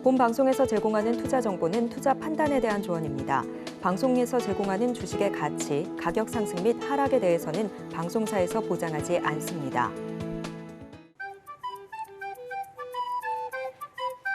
본 방송에서 제공하는 투자 정보는 투자 판단에 대한 조언입니다. 방송에서 제공하는 주식의 가치, 가격 상승 및 하락에 대해서는 방송사에서 보장하지 않습니다.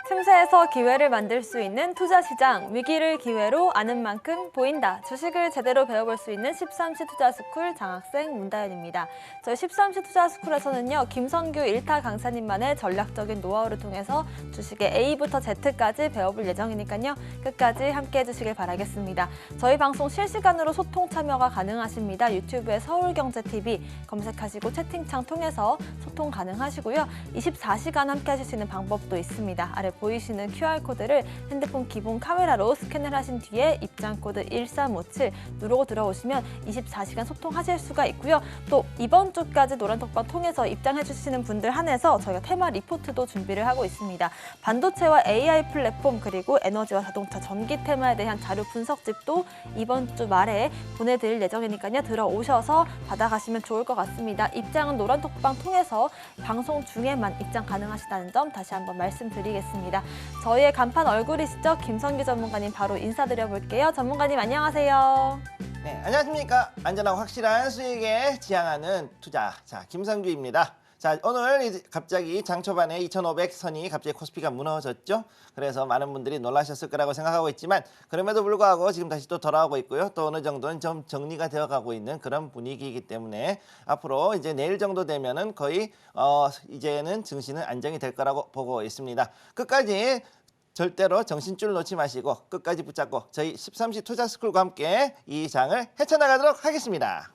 틈새에서 기회를 만들 수 있는 투자시장, 위기를 기회로 아는 만큼 보인다. 주식을 제대로 배워볼 수 있는 13시 투자스쿨 장학생 문다연입니다. 저희 13시 투자스쿨에서는요, 김선규 1타 강사님만의 전략적인 노하우를 통해서 주식의 A부터 Z까지 배워볼 예정이니까요. 끝까지 함께해 주시길 바라겠습니다. 저희 방송 실시간으로 소통 참여가 가능하십니다. 유튜브에 서울경제TV 검색하시고 채팅창 통해서 소통 가능하시고요. 24시간 함께하실 수 있는 방법도 있습니다. 아래 보이시는 QR코드를 핸드폰 기본 카메라로 스캔을 하신 뒤에 입장코드 1357 누르고 들어오시면 24시간 소통하실 수가 있고요. 또 이번 주까지 노란톡방 통해서 입장해 주시는 분들 한해서 저희가 테마 리포트도 준비를 하고 있습니다. 반도체와 AI 플랫폼 그리고 에너지와 자동차 전기 테마에 대한 자료 분석집도 이번 주 말에 보내드릴 예정이니까요. 들어오셔서 받아가시면 좋을 것 같습니다. 입장은 노란톡방 통해서 방송 중에만 입장 가능하시다는 점 다시 한번 말씀드리겠습니다. 저희의 간판 얼굴이시죠? 김선규 전문가님 바로 인사드려 볼게요. 전문가님 안녕하세요. 네, 안녕하십니까. 안전하고 확실한 수익에 지향하는 투자. 자, 김선규입니다. 자, 오늘 갑자기 장 초반에 2,500선이 갑자기 코스피가 무너졌죠. 그래서 많은 분들이 놀라셨을 거라고 생각하고 있지만 그럼에도 불구하고 지금 다시 또 돌아오고 있고요. 또 어느 정도는 좀 정리가 되어가고 있는 그런 분위기이기 때문에 앞으로 이제 내일 정도 되면은 거의 이제는 증시는 안정이 될 거라고 보고 있습니다. 끝까지 절대로 정신줄 놓지 마시고 끝까지 붙잡고 저희 13시 투자스쿨과 함께 이 장을 헤쳐나가도록 하겠습니다.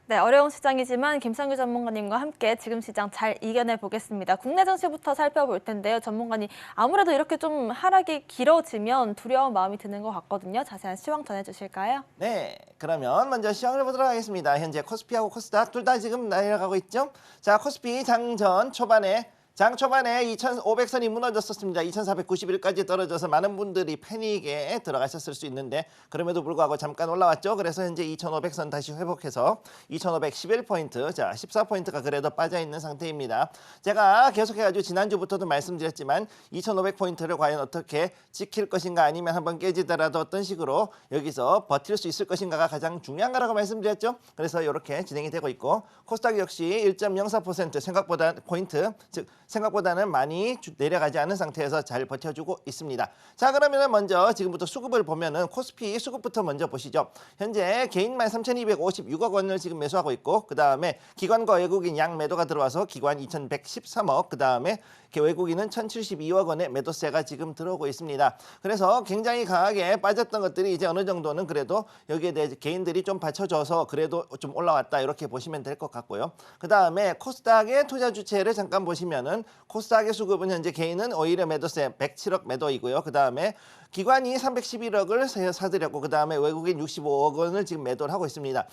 네, 어려운 시장이지만 김선규 전문가님과 함께 지금 시장 잘 이겨내 보겠습니다. 국내 증시부터 살펴볼 텐데요. 전문가님, 아무래도 이렇게 좀 하락이 길어지면 두려운 마음이 드는 것 같거든요. 자세한 시황 전해주실까요? 네, 그러면 먼저 시황을 보도록 하겠습니다. 현재 코스피하고 코스닥 둘 다 지금 내려가고 있죠. 자, 코스피 장 초반에 2,500선이 무너졌었습니다. 2,491까지 떨어져서 많은 분들이 패닉에 들어가셨을 수 있는데 그럼에도 불구하고 잠깐 올라왔죠. 그래서 현재 2,500선 다시 회복해서 2,511포인트, 자 14포인트가 그래도 빠져있는 상태입니다. 제가 계속해가지고 지난주부터도 말씀드렸지만 2,500포인트를 과연 어떻게 지킬 것인가 아니면 한번 깨지더라도 어떤 식으로 여기서 버틸 수 있을 것인가가 가장 중요한 거라고 말씀드렸죠. 그래서 이렇게 진행이 되고 있고 코스닥 역시 1.04% 생각보다 포인트, 즉 생각보다는 많이 내려가지 않은 상태에서 잘 버텨주고 있습니다. 자, 그러면 먼저 지금부터 수급을 보면은 코스피 수급부터 먼저 보시죠. 현재 개인만 3,256억 원을 지금 매수하고 있고 그 다음에 기관과 외국인 양 매도가 들어와서 기관 2,113억, 그 다음에 외국인은 1,072억 원의 매도세가 지금 들어오고 있습니다. 그래서 굉장히 강하게 빠졌던 것들이 이제 어느 정도는 그래도 여기에 대해 개인들이 좀 받쳐줘서 그래도 좀 올라왔다 이렇게 보시면 될 것 같고요. 그 다음에 코스닥의 투자 주체를 잠깐 보시면은 코스닥의 수급은 현재 개인은 오히려 매도세 107억 매도이고요. 그 다음에 기관이 311억을 사들였고 그 다음에 외국인 65억 원을 지금 매도를 하고 있습니다.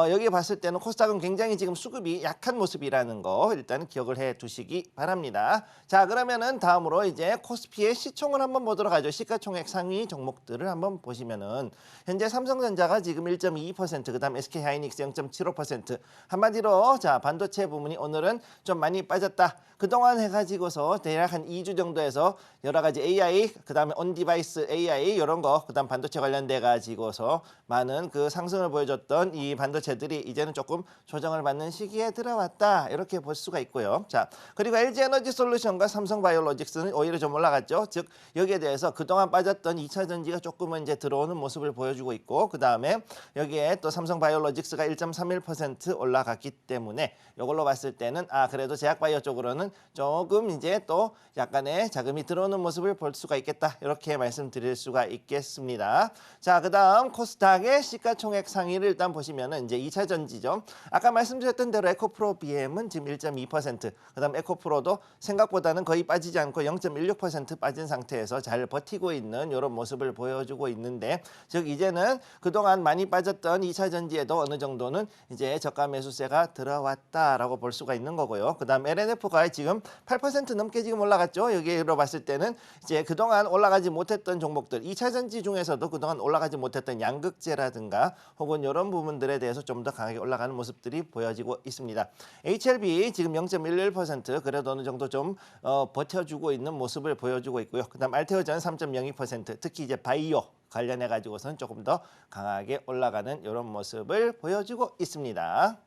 여기 봤을 때는 코스닥은 굉장히 지금 수급이 약한 모습이라는 거 일단 기억을 해 두시기 바랍니다. 자, 그러면은 다음으로 이제 코스피의 시총을 한번 보도록 하죠. 시가총액 상위 종목들을 한번 보시면은 현재 삼성전자가 지금 1.22%, 그 다음 SK하이닉스 0.75%. 한마디로 자 반도체 부문이 오늘은 좀 많이 빠졌다. 그동안 해가지고서 대략 한 2주 정도에서 여러 가지 AI, 그 다음에 온디바이스 AI 이런 거, 그 다음 반도체 관련돼 가지고서 많은 그 상승을 보여줬던 이 반도체들이 이제는 조금 조정을 받는 시기에 들어왔다 이렇게 볼 수가 있고요. 자, 그리고 LG에너지솔루션과 삼성바이오로직스는 오히려 좀 올라갔죠. 즉 여기에 대해서 그동안 빠졌던 2차 전지가 조금은 이제 들어오는 모습을 보여주고 있고 그 다음에 여기에 또 삼성바이오로직스가 1.31% 올라갔기 때문에 이걸로 봤을 때는 그래도 제약바이오 쪽으로는 조금 이제 또 약간의 자금이 들어오는 모습을 볼 수가 있겠다 이렇게 말씀드릴 수가 있겠습니다. 자, 그 다음 코스닥의 시가총액 상위를 일단 보시면은 이제 2차 전지죠. 아까 말씀드렸던 대로 에코프로 BM은 지금 1.2%, 그 다음 에코프로도 생각보다는 거의 빠지지 않고 0.16% 빠진 상태에서 잘 버티고 있는 이런 모습을 보여주고 있는데, 즉 이제는 그동안 많이 빠졌던 2차 전지에도 어느 정도는 이제 저가 매수세가 들어왔다라고 볼 수가 있는 거고요. 그 다음 LNF가 지금 8% 넘게 지금 올라갔죠. 여기로 봤을 때는 이제 그동안 올라가지 못했던 종목들, 2차 전지 중에서도 그동안 올라가지 못했던 양극재라든가 혹은 이런 부분들에 대해서 좀 더 강하게 올라가는 모습들이 보여지고 있습니다. HLB 지금 0.11% 그래도 어느 정도 좀 버텨주고 있는 모습을 보여주고 있고요. 그다음 알테오전 3.02% 특히 이제 바이오 관련해 가지고서는 조금 더 강하게 올라가는 이런 모습을 보여주고 있습니다.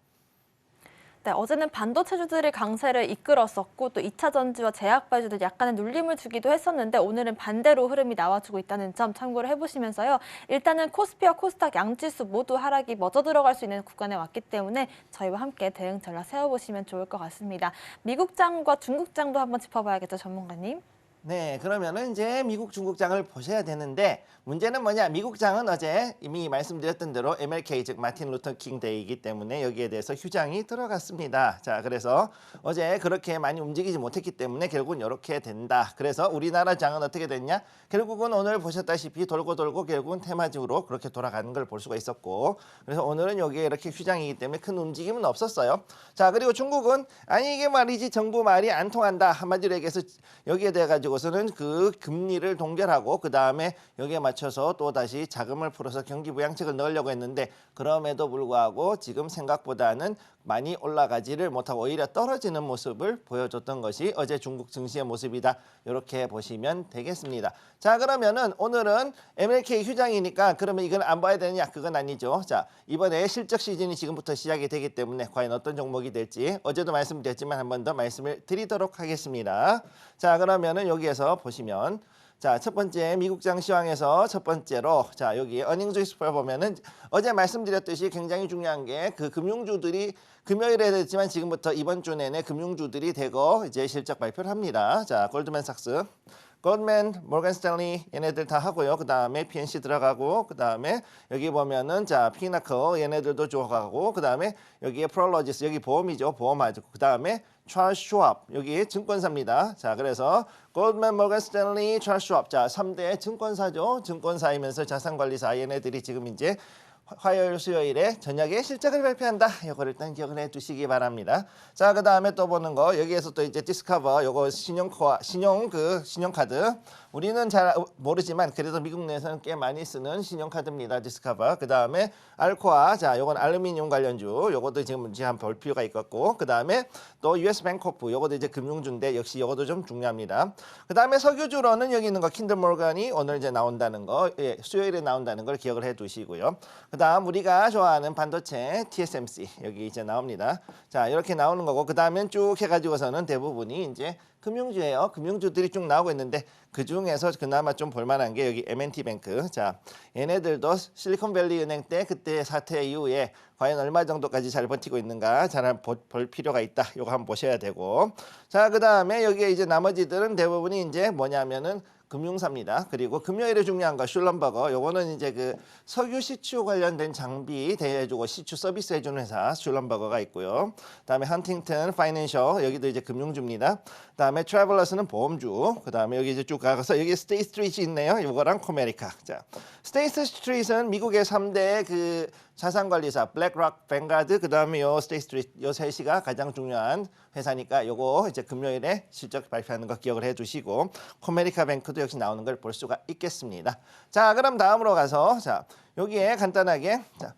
네, 어제는 반도체주들이 강세를 이끌었었고 또 2차 전지와 제약바이오주들 약간의 눌림을 주기도 했었는데 오늘은 반대로 흐름이 나와주고 있다는 점 참고를 해보시면서요. 일단은 코스피와 코스닥 양지수 모두 하락이 멎어 들어갈 수 있는 구간에 왔기 때문에 저희와 함께 대응 전략 세워보시면 좋을 것 같습니다. 미국장과 중국장도 한번 짚어봐야겠죠, 전문가님? 네, 그러면은 이제 미국, 중국장을 보셔야 되는데 문제는 뭐냐? 미국장은 어제 이미 말씀드렸던 대로 MLK 즉 마틴 루터 킹 데이이기 때문에 여기에 대해서 휴장이 들어갔습니다. 자, 그래서 어제 그렇게 많이 움직이지 못했기 때문에 결국은 이렇게 된다. 그래서 우리나라 장은 어떻게 됐냐? 결국은 오늘 보셨다시피 돌고 돌고 결국은 테마주로 그렇게 돌아가는 걸 볼 수가 있었고, 그래서 오늘은 여기에 이렇게 휴장이기 때문에 큰 움직임은 없었어요. 자, 그리고 중국은 아니 이게 말이지 정부 말이 안 통한다. 한마디로 얘기해서 여기에 대해 가지고서는 그 금리를 동결하고 그 다음에 여기에 맞춰서 또 다시 자금을 풀어서 경기 부양책을 넣으려고 했는데 그럼에도 불구하고 지금 생각보다는 많이 올라가지를 못하고 오히려 떨어지는 모습을 보여줬던 것이 어제 중국 증시의 모습이다. 이렇게 보시면 되겠습니다. 자, 그러면은 오늘은 MLK 휴장이니까 그러면 이건 안 봐야 되느냐? 그건 아니죠. 자, 이번에 실적 시즌이 지금부터 시작이 되기 때문에 과연 어떤 종목이 될지 어제도 말씀드렸지만 한 번 더 말씀을 드리도록 하겠습니다. 자, 그러면은 여기에서 보시면 자, 첫 번째 미국장 시황에서 첫 번째로 자, 여기 어닝 익스플 보면은 어제 말씀드렸듯이 굉장히 중요한 게 그 금융주들이 금요일에 됐지만 지금부터 이번 주 내내 금융주들이 대거 이제 실적 발표를 합니다. 자, 골드맨삭스, 골드맨, 모건 스탠리 얘네들 다 하고요. 그 다음에 PNC 들어가고 그 다음에 여기 보면은 자 피나커 얘네들도 들어가고 그 다음에 여기에 프롤로지스 여기 보험이죠. 보험하죠. 그 다음에 찰스 슈왑 여기 증권사입니다. 자, 그래서 골드맨, 모건 스탠리, 찰스 슈왑 자 3대 증권사죠. 증권사이면서 자산관리사 얘네들이 지금 이제 화요일, 수요일에 저녁에 실적을 발표한다. 이걸 일단 기억을 해두시기 바랍니다. 자, 그 다음에 또 보는 거 여기에서 또 이제 디스커버 요거 신용카드 우리는 잘 모르지만 그래도 미국 내에서는 꽤 많이 쓰는 신용카드입니다. 디스커버. 그 다음에 알코아 자 요건 알루미늄 관련주 요것도 지금 한번 볼 필요가 있겠고 그 다음에 또 US 뱅코프 요것도 이제 금융주인데 역시 요것도 좀 중요합니다. 그 다음에 석유주로는 여기 있는 거 킨들 모건이 오늘 이제 나온다는 거 예, 수요일에 나온다는 걸 기억을 해두시고요. 그다음 우리가 좋아하는 반도체 TSMC 여기 이제 나옵니다. 자, 이렇게 나오는 거고 그다음엔 쭉 해가지고서는 대부분이 이제 금융주예요. 금융주들이 쭉 나오고 있는데 그 중에서 그나마 좀 볼만한 게 여기 M&T 뱅크. 자, 얘네들도 실리콘밸리 은행 때 그때 사태 이후에 과연 얼마 정도까지 잘 버티고 있는가 잘 볼 필요가 있다. 요거 한번 보셔야 되고. 자, 그다음에 여기에 이제 나머지들은 대부분이 이제 뭐냐면은 금융사입니다. 그리고 금요일에 중요한 거 슐럼버거 요거는 이제 그 석유 시추 관련된 장비 대해주고 시추 서비스 해주는 회사 슐럼버거가 있고요. 그다음에 헌팅턴 파이낸셜 여기도 이제 금융주입니다. 그다음에 트래블러스는 보험주. 그다음에 여기 이제 쭉 가서 여기 스테이 스트리트이 있네요. 요거랑 코메리카. 자, 스테이 스트리트는 미국의 3대 그 자산관리사 블랙락, 뱅가드 그다음에 요 스테이 스트리트 요 셋이가 가장 중요한 회사니까 요거 이제 금요일에 실적 발표하는 거 기억을 해두시고 코메리카 뱅크도 역시 나오는 걸 볼 수가 있겠습니다. 자, 그럼 다음으로 가서 자 여기에 간단하게 자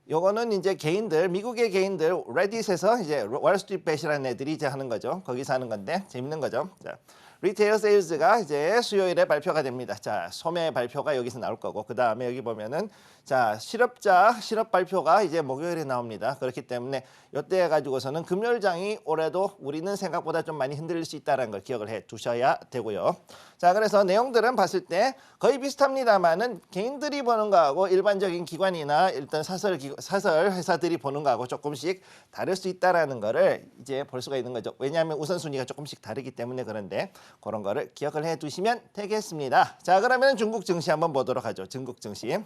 요거는 이제 개인들 미국의 개인들 레딧에서 이제 월스트리트 벳이라는 애들이 이제 하는 거죠. 거기서 하는 건데 재밌는 거죠. 자. 리테일 세일즈가 이제 수요일에 발표가 됩니다. 자, 소매 발표가 여기서 나올 거고 그 다음에 여기 보면은 자 실업자 실업 발표가 이제 목요일에 나옵니다. 그렇기 때문에 이때 가지고서는 금요일장이 올해도 우리는 생각보다 좀 많이 흔들릴 수 있다는 걸 기억을 해 두셔야 되고요. 자, 그래서 내용들은 봤을 때 거의 비슷합니다만은 개인들이 보는 거하고 일반적인 기관이나 일단 사설 회사들이 보는 거하고 조금씩 다를 수 있다라는 거를 이제 볼 수가 있는 거죠. 왜냐하면 우선순위가 조금씩 다르기 때문에 그런데 그런 거를 기억을 해 두시면 되겠습니다. 자, 그러면 중국 증시 한번 보도록 하죠. 중국 증시.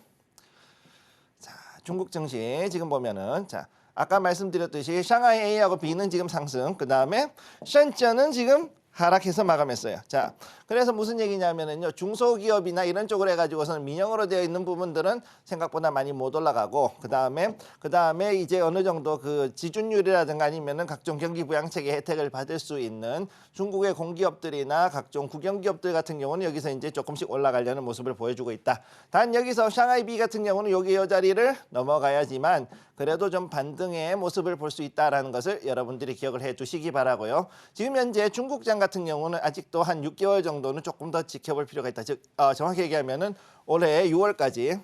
자, 중국 증시 지금 보면은 자, 아까 말씀드렸듯이 샹하이 A하고 B는 지금 상승. 그다음에 셴전은 지금 하락해서 마감했어요. 자, 그래서 무슨 얘기냐면은요, 중소기업이나 이런 쪽으로 해가지고서는 민영으로 되어 있는 부분들은 생각보다 많이 못 올라가고, 그 다음에 이제 어느 정도 그 지준율이라든가 아니면은 각종 경기부양책의 혜택을 받을 수 있는 중국의 공기업들이나 각종 국영기업들 같은 경우는 여기서 이제 조금씩 올라가려는 모습을 보여주고 있다. 단 여기서 샹하이비 같은 경우는 여기 이 자리를 넘어가야지만 그래도 좀 반등의 모습을 볼 수 있다라는 것을 여러분들이 기억을 해주시기 바라고요. 지금 현재 중국장 같은 경우는 아직도 한 6개월 정도는 조금 더 지켜볼 필요가 있다. 즉 정확히 얘기하면은 올해 6월까지는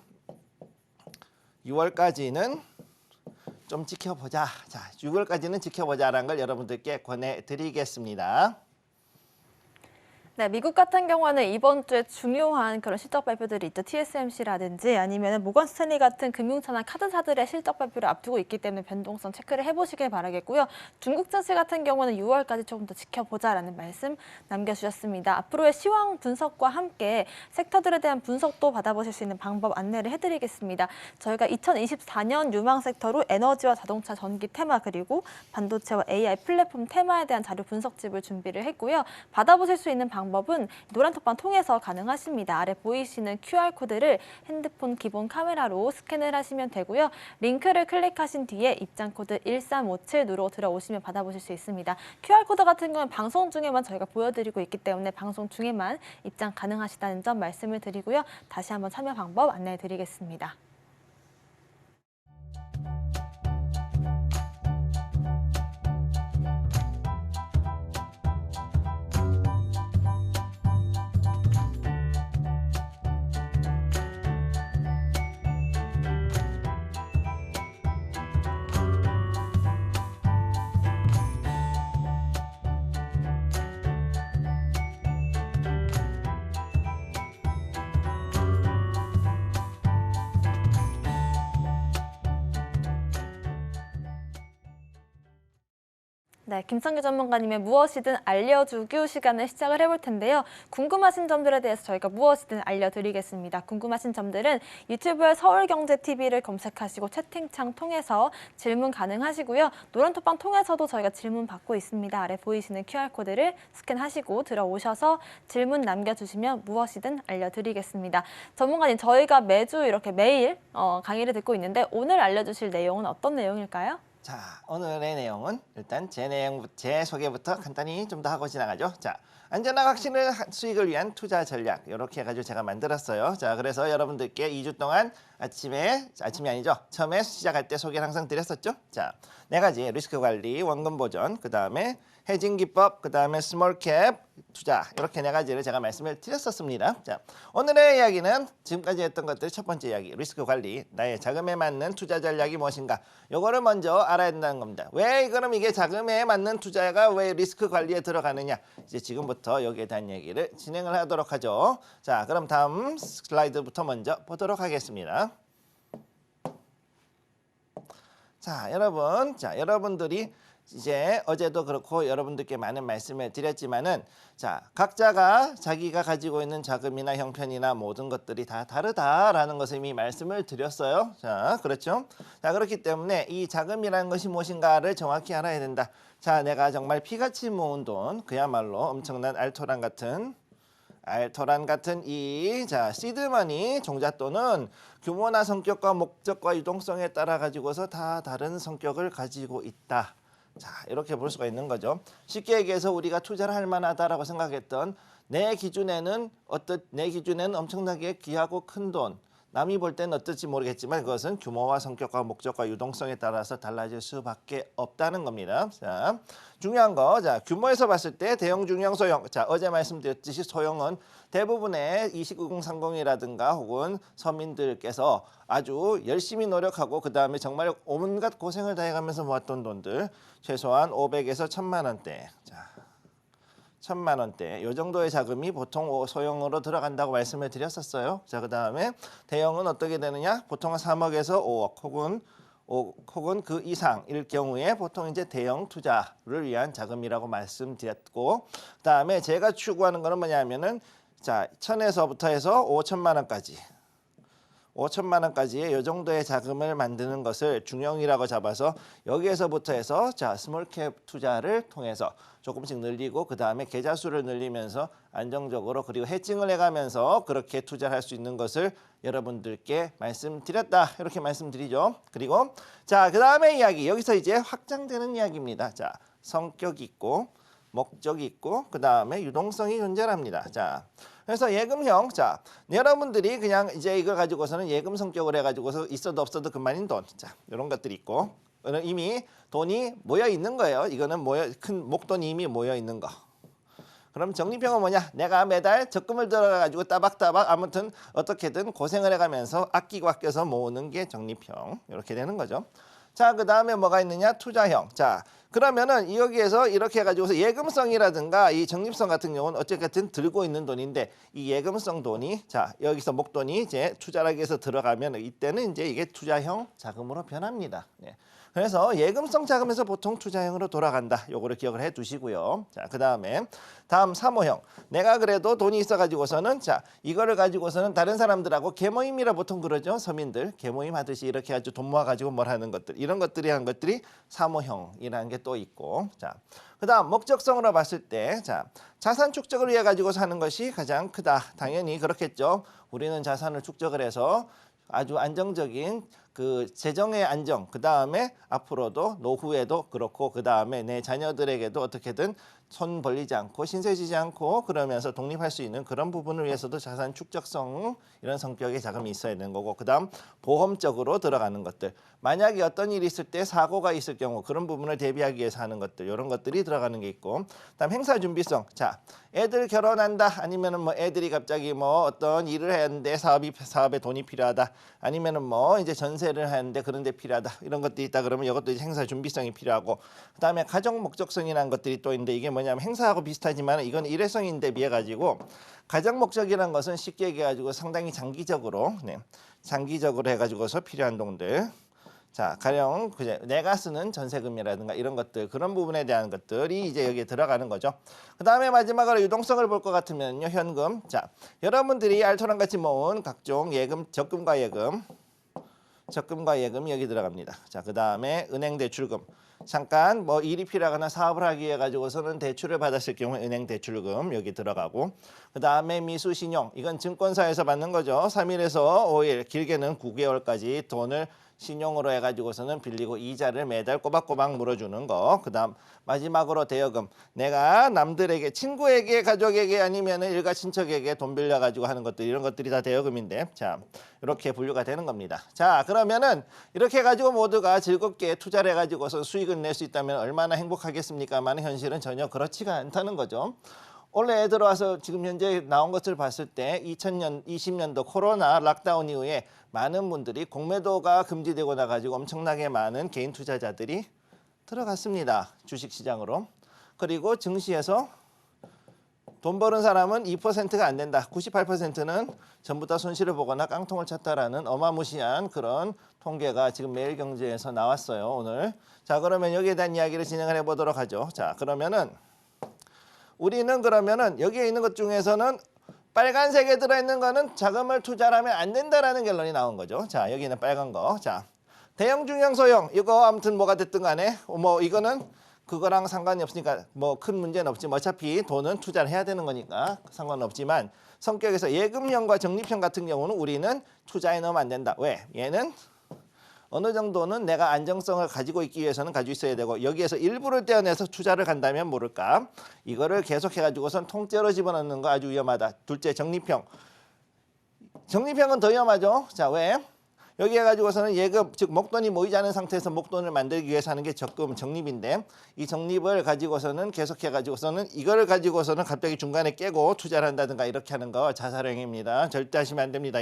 좀 지켜보자. 자, 6월까지는 지켜보자라는 걸 여러분들께 권해드리겠습니다. 네, 미국 같은 경우는 이번 주에 중요한 그런 실적 발표들이 있죠. TSMC라든지 아니면 모건 스탠리 같은 금융사나 카드사들의 실적 발표를 앞두고 있기 때문에 변동성 체크를 해보시길 바라겠고요. 중국 증시 같은 경우는 6월까지 조금 더 지켜보자라는 말씀 남겨주셨습니다. 앞으로의 시황 분석과 함께 섹터들에 대한 분석도 받아보실 수 있는 방법 안내를 해드리겠습니다. 저희가 2024년 유망 섹터로 에너지와 자동차, 전기 테마 그리고 반도체와 AI 플랫폼 테마에 대한 자료 분석집을 준비를 했고요. 받아보실 수 있는 방법은 노란톡방 통해서 가능하십니다. 아래 보이시는 QR코드를 핸드폰 기본 카메라로 스캔을 하시면 되고요. 링크를 클릭하신 뒤에 입장코드 1357누로 들어오시면 받아보실 수 있습니다. QR코드 같은 경우는 방송 중에만 저희가 보여드리고 있기 때문에 방송 중에만 입장 가능하시다는 점 말씀을 드리고요. 다시 한번 참여 방법 안내해 드리겠습니다. 네, 김성규 전문가님의 무엇이든 알려주기 시간을 시작을 해볼 텐데요. 궁금하신 점들에 대해서 저희가 무엇이든 알려드리겠습니다. 궁금하신 점들은 유튜브에 서울경제TV를 검색하시고 채팅창 통해서 질문 가능하시고요. 노란톡방 통해서도 저희가 질문 받고 있습니다. 아래 보이시는 QR코드를 스캔하시고 들어오셔서 질문 남겨주시면 무엇이든 알려드리겠습니다. 전문가님, 저희가 매주 이렇게 매일 강의를 듣고 있는데 오늘 알려주실 내용은 어떤 내용일까요? 자, 오늘의 내용은 일단 제 소개부터 간단히 좀 더 하고 지나가죠. 자, 안전한 확실한 수익을 위한 투자 전략 이렇게 해가지고 제가 만들었어요. 자, 그래서 여러분들께 2주 동안 아침이 아니죠. 처음에 시작할 때 소개를 항상 드렸었죠. 자, 4가지 리스크 관리, 원금 보전, 그 다음에 해징 기법, 그 다음에 스몰캡 투자 이렇게 4가지를 제가 말씀을 드렸었습니다. 자, 오늘의 이야기는 지금까지 했던 것들 첫 번째 이야기 리스크 관리, 나의 자금에 맞는 투자 전략이 무엇인가 요거를 먼저 알아야 된다는 겁니다. 왜 그럼 이게 자금에 맞는 투자가 왜 리스크 관리에 들어가느냐, 이제 지금부터 여기에 대한 얘기를 진행을 하도록 하죠. 자, 그럼 다음 슬라이드부터 먼저 보도록 하겠습니다. 자, 여러분들이 이제 어제도 그렇고 여러분들께 많은 말씀을 드렸지만은, 자, 각자가 자기가 가지고 있는 자금이나 형편이나 모든 것들이 다 다르다라는 것을 이미 말씀을 드렸어요. 자, 그렇죠? 자, 그렇기 때문에 이 자금이라는 것이 무엇인가를 정확히 알아야 된다. 자, 내가 정말 피같이 모은 돈, 그야말로 엄청난 알토란 같은 이 시드머니 종잣돈은 규모나 성격과 목적과 유동성에 따라 가지고서 다 다른 성격을 가지고 있다. 자, 이렇게 볼 수가 있는 거죠. 쉽게 얘기해서 우리가 투자를 할 만하다라고 생각했던 내 기준에는 엄청나게 귀하고 큰 돈, 남이 볼 때는 어떨지 모르겠지만 그것은 규모와 성격과 목적과 유동성에 따라서 달라질 수밖에 없다는 겁니다. 자, 중요한 거, 자, 규모에서 봤을 때 대형, 중형, 소형. 자, 어제 말씀드렸듯이 소형은 대부분의 2930이라든가 혹은 서민들께서 아주 열심히 노력하고 그 다음에 정말 온갖 고생을 다해가면서 모았던 돈들, 최소한 500에서 1000만 원대. 자, 1000만 원대 이 정도의 자금이 보통 소형으로 들어간다고 말씀을 드렸었어요. 자, 그 다음에 대형은 어떻게 되느냐? 보통 3억에서 5억 혹은 그 이상일 경우에 보통 이제 대형 투자를 위한 자금이라고 말씀드렸고, 그 다음에 제가 추구하는 거는 뭐냐면은, 자, 1000에서부터 해서 5천만 원까지. 5천만 원까지의 이 정도의 자금을 만드는 것을 중형이라고 잡아서 여기에서부터 해서 자 스몰캡 투자를 통해서 조금씩 늘리고 그 다음에 계좌 수를 늘리면서 안정적으로 그리고 해칭을 해가면서 그렇게 투자를 할 수 있는 것을 여러분들께 말씀드렸다 이렇게 말씀드리죠. 그리고 자 그 다음에 이야기 여기서 이제 확장되는 이야기입니다. 자 성격 있고 목적이 있고 그 다음에 유동성이 존재합니다. 자 그래서 예금형 자 여러분들이 그냥 이제 이걸 가지고서는 예금 성격을 해가지고서 있어도 없어도 그만인 돈 자 이런 것들이 있고 이미 돈이 모여 있는 거예요. 이거는 큰 목돈이 이미 모여 있는 거. 그럼 적립형은 뭐냐? 내가 매달 적금을 들어가지고 따박따박 아무튼 어떻게든 고생을 해가면서 아끼고 아껴서 모으는 게 적립형 이렇게 되는 거죠. 자, 그 다음에 뭐가 있느냐? 투자형. 자, 그러면은 여기에서 이렇게 해가지고서 예금성이라든가 이 적립성 같은 경우는 어쨌든 들고 있는 돈인데 이 예금성 돈이 자 여기서 목돈이 이제 투자하기 위해서 들어가면 이때는 이제 이게 투자형 자금으로 변합니다. 네. 그래서 예금성 자금에서 보통 투자형으로 돌아간다. 요거를 기억을 해 두시고요. 자, 그다음에 다음 사모형. 내가 그래도 돈이 있어 가지고서는 자, 이거를 가지고서는 다른 사람들하고 계모임이라 보통 그러죠. 서민들 계모임 하듯이 이렇게 아주 돈 모아 가지고 뭘 하는 것들. 이런 것들이 한 것들이 사모형이라는 게 또 있고. 자. 그다음 목적성으로 봤을 때 자, 자산 축적을 위해 가지고서 하는 것이 가장 크다. 당연히 그렇겠죠. 우리는 자산을 축적을 해서 아주 안정적인 그 재정의 안정, 그 다음에 앞으로도 노후에도 그렇고 그 다음에 내 자녀들에게도 어떻게든 손 벌리지 않고 신세 지지 않고 그러면서 독립할 수 있는 그런 부분을 위해서도 자산 축적성 이런 성격의 자금이 있어야 되는 거고 그 다음 보험적으로 들어가는 것들 만약에 어떤 일이 있을 때 사고가 있을 경우 그런 부분을 대비하기 위해서 하는 것들 이런 것들이 들어가는 게 있고 그다음 행사 준비성 자 애들 결혼한다 아니면은 뭐 애들이 갑자기 뭐 어떤 일을 해야 하는데 사업에 돈이 필요하다 아니면은 뭐 이제 전세를 하는데 그런 데 필요하다 이런 것들이 있다 그러면 이것도 이제 행사 준비성이 필요하고 그다음에 가정 목적성이라는 것들이 또 있는데 이게 뭐냐면 행사하고 비슷하지만 이건 일회성인데 비해 가지고 가정 목적이라는 것은 쉽게 얘기해 가지고 상당히 장기적으로 장기적으로 해 가지고서 필요한 돈들 자, 가령 그제 내가 쓰는 전세금이라든가 이런 것들 그런 부분에 대한 것들이 이제 여기에 들어가는 거죠. 그다음에 마지막으로 유동성을 볼 것 같으면요. 현금. 자, 여러분들이 알토랑 같이 모은 각종 예금, 적금과 예금이 여기 들어갑니다. 자, 그다음에 은행 대출금. 잠깐 뭐 일이 필요하거나 사업을 하기 위해 가지고서는 대출을 받았을 경우에 은행 대출금 여기 들어가고 그다음에 미수신용. 이건 증권사에서 받는 거죠. 3일에서 5일, 길게는 9개월까지 돈을 신용으로 해가지고서는 빌리고 이자를 매달 꼬박꼬박 물어주는 거. 그다음 마지막으로 대여금. 내가 남들에게 친구에게 가족에게 아니면 일가 친척에게 돈 빌려가지고 하는 것들 이런 것들이 다 대여금인데 자 이렇게 분류가 되는 겁니다. 자 그러면은 이렇게 해가지고 모두가 즐겁게 투자를 해가지고서 수익을 낼 수 있다면 얼마나 행복하겠습니까만 현실은 전혀 그렇지가 않다는 거죠. 올해 들어와서 지금 현재 나온 것을 봤을 때 2020년도 코로나 락다운 이후에 많은 분들이 공매도가 금지되고 나가지고 엄청나게 많은 개인 투자자들이 들어갔습니다. 주식시장으로. 그리고 증시에서 돈 버는 사람은 2%가 안 된다. 98%는 전부 다 손실을 보거나 깡통을 쳤다라는 어마무시한 그런 통계가 지금 매일경제에서 나왔어요. 오늘. 자 그러면 여기에 대한 이야기를 진행을 해보도록 하죠. 자 그러면은 우리는 그러면은 여기에 있는 것 중에서는 빨간색에 들어있는 거는 자금을 투자하면 안 된다라는 결론이 나온 거죠. 자 여기는 빨간 거. 자 대형, 중형, 소형 이거 아무튼 뭐가 됐든 간에 뭐 이거는 그거랑 상관이 없으니까 뭐 큰 문제는 없지만 어차피 돈은 투자를 해야 되는 거니까 상관은 없지만 성격에서 예금형과 적립형 같은 경우는 우리는 투자에 넣으면 안 된다. 왜? 얘는 어느 정도는 내가 안정성을 가지고 있기 위해서는 가지고 있어야 되고 여기에서 일부를 떼어내서 투자를 간다면 모를까. 이거를 계속해가지고선 통째로 집어넣는 거 아주 위험하다. 둘째 적립형. 적립형은 더 위험하죠. 자 왜? 여기 해가지고서는 예금, 즉 목돈이 모이지 않은 상태에서 목돈을 만들기 위해서 하는 게 적금, 적립인데 이 적립을 가지고서는 계속해가지고서는 이거를 가지고서는 갑자기 중간에 깨고 투자를 한다든가 이렇게 하는 거 자살행위입니다. 절대 하시면 안 됩니다.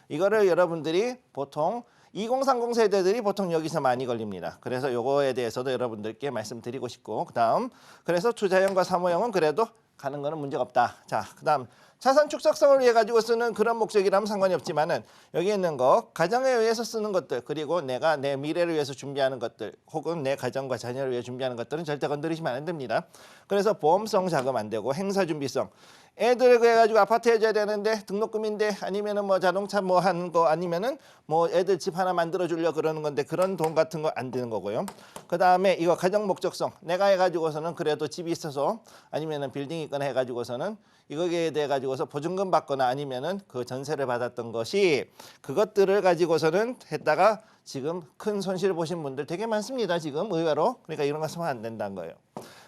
이거를 여러분들이 보통 2030 세대들이 보통 여기서 많이 걸립니다. 그래서 요거에 대해서도 여러분들께 말씀드리고 싶고 그다음 그래서 투자형과 사모형은 그래도 가는 거는 문제가 없다. 자, 그다음 자산 축적성을 위해 가지고 쓰는 그런 목적이라면 상관이 없지만은 여기 있는 거 가정에 의해서 쓰는 것들 그리고 내가 내 미래를 위해서 준비하는 것들 혹은 내 가정과 자녀를 위해 준비하는 것들은 절대 건드리시면 안 됩니다. 그래서 보험성 자금 안 되고 행사 준비성 애들 그래가지고 아파트 해줘야 되는데 등록금인데 아니면은 뭐 자동차 뭐 하는 거 아니면은 뭐 애들 집 하나 만들어 주려 그러는 건데 그런 돈 같은 거 안 되는 거고요. 그 다음에 이거 가정 목적성 내가 해가지고서는 그래도 집이 있어서 아니면은 빌딩이 있거나 해가지고서는 이거에 대해 가지고서 보증금 받거나 아니면은 그 전세를 받았던 것이 그것들을 가지고서는 했다가 지금 큰 손실 보신 분들 되게 많습니다. 지금 의외로. 그러니까 이런 거 쓰면 안 된다는 거예요.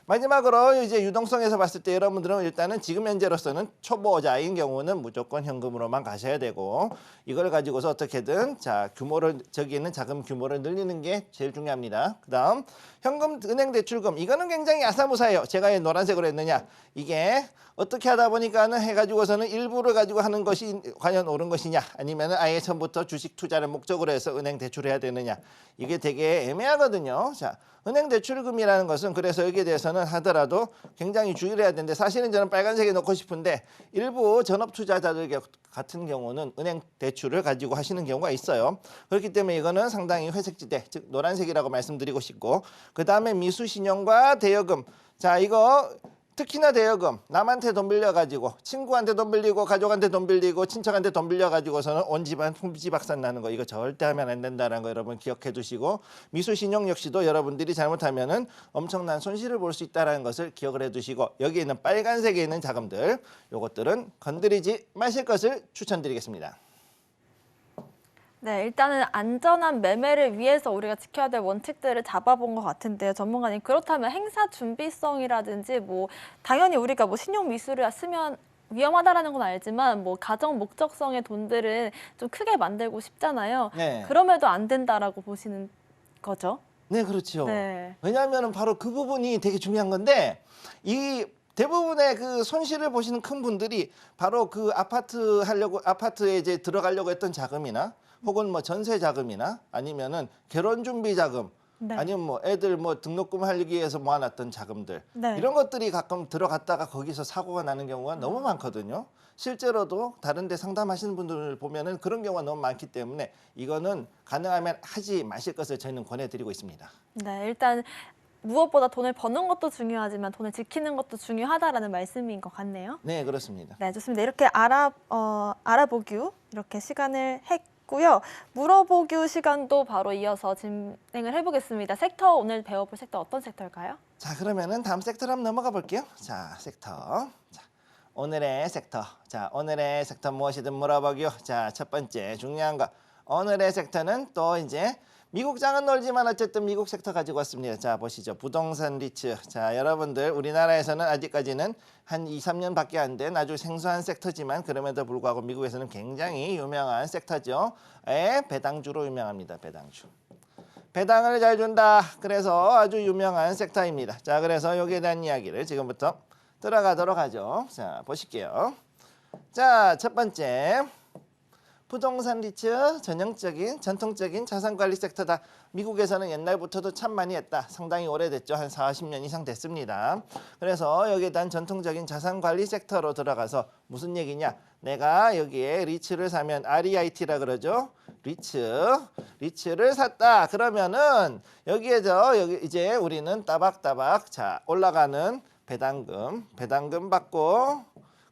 마지막으로 이제 유동성에서 봤을 때 여러분들은 일단은 지금 현재로서는 초보자인 경우는 무조건 현금으로만 가셔야 되고 이걸 가지고서 어떻게든 자 규모를 저기 있는 자금 규모를 늘리는 게 제일 중요합니다. 그다음 현금 은행 대출금 이거는 굉장히 아사무사예요. 제가 왜 노란색으로 했느냐 이게 어떻게 하다 보니까는 해가지고서는 일부를 가지고 하는 것이 과연 옳은 것이냐 아니면은 아예 처음부터 주식 투자를 목적으로 해서 은행 대출해야 되느냐 이게 되게 애매하거든요. 자 은행 대출금이라는 것은 그래서 여기에 대해서는 하더라도 굉장히 주의를 해야 되는데 사실은 저는 빨간색에 넣고 싶은데 일부 전업 투자자들 같은 경우는 은행 대출을 가지고 하시는 경우가 있어요. 그렇기 때문에 이거는 상당히 회색지대 즉 노란색이라고 말씀드리고 싶고 그 다음에 미수신용과 대여금 자 이거 특히나 대여금 남한테 돈 빌려가지고 친구한테 돈 빌리고 가족한테 돈 빌리고 친척한테 돈 빌려가지고서는 온 집안 풍지박산 나는 거 이거 절대 하면 안 된다는 거 여러분 기억해 두시고 미수신용 역시도 여러분들이 잘못하면은 엄청난 손실을 볼 수 있다는 것을 기억을 해 두시고 여기 있는 빨간색에 있는 자금들 요것들은 건드리지 마실 것을 추천드리겠습니다. 네, 일단은 안전한 매매를 위해서 우리가 지켜야 될 원칙들을 잡아본 것 같은데요. 전문가님, 그렇다면 행사 준비성이라든지 뭐 당연히 우리가 뭐 신용 미수를 쓰면 위험하다라는 건 알지만 뭐 가정 목적성의 돈들은 좀 크게 만들고 싶잖아요. 네. 그럼에도 안 된다라고 보시는 거죠? 네, 그렇죠. 네. 왜냐하면 바로 그 부분이 되게 중요한 건데 이 대부분의 그 손실을 보시는 큰 분들이 바로 그 아파트에 이제 들어가려고 했던 자금이나 혹은 뭐 전세 자금이나 아니면은 결혼 준비 자금 네. 아니면 뭐 애들 뭐 등록금 하기 위해서 모아놨던 자금들 네. 이런 것들이 가끔 들어갔다가 거기서 사고가 나는 경우가 너무 많거든요. 실제로도 다른 데 상담하시는 분들을 보면은 그런 경우가 너무 많기 때문에 이거는 가능하면 하지 마실 것을 저희는 권해드리고 있습니다. 네, 일단 무엇보다 돈을 버는 것도 중요하지만 돈을 지키는 것도 중요하다라는 말씀인 것 같네요. 네, 그렇습니다. 네, 좋습니다. 이렇게 알아보규 이렇게 시간을 했고요. 물어보규 시간도 바로 이어서 진행을 해보겠습니다. 섹터 오늘 배워볼 섹터 어떤 섹터일까요? 자, 그러면은 다음 섹터로 한번 넘어가 볼게요. 자, 섹터. 자, 오늘의 섹터. 자, 오늘의 섹터 무엇이든 물어보기요. 자, 첫 번째 중요한 거. 오늘의 섹터는 또 이제 미국장은 놀지만 어쨌든 미국 섹터 가지고 왔습니다. 자, 보시죠. 부동산 리츠. 자, 여러분들 우리나라에서는 아직까지는 한 2, 3년밖에 안 된 아주 생소한 섹터지만 그럼에도 불구하고 미국에서는 굉장히 유명한 섹터죠. 배당주로 유명합니다. 배당주. 배당을 잘 준다. 그래서 아주 유명한 섹터입니다. 자, 그래서 여기에 대한 이야기를 지금부터 들어가도록 하죠. 자, 보실게요. 자, 첫 번째. 부동산 리츠 전통적인 자산관리 섹터다. 미국에서는 옛날부터도 참 많이 했다. 상당히 오래됐죠. 한 40년 이상 됐습니다. 그래서 여기에 대한 전통적인 자산관리 섹터로 들어가서 무슨 얘기냐. 내가 여기에 리츠를 사면 REIT라 그러죠. 리츠를 샀다. 그러면은 여기 이제 우리는 따박따박 자 올라가는 배당금 받고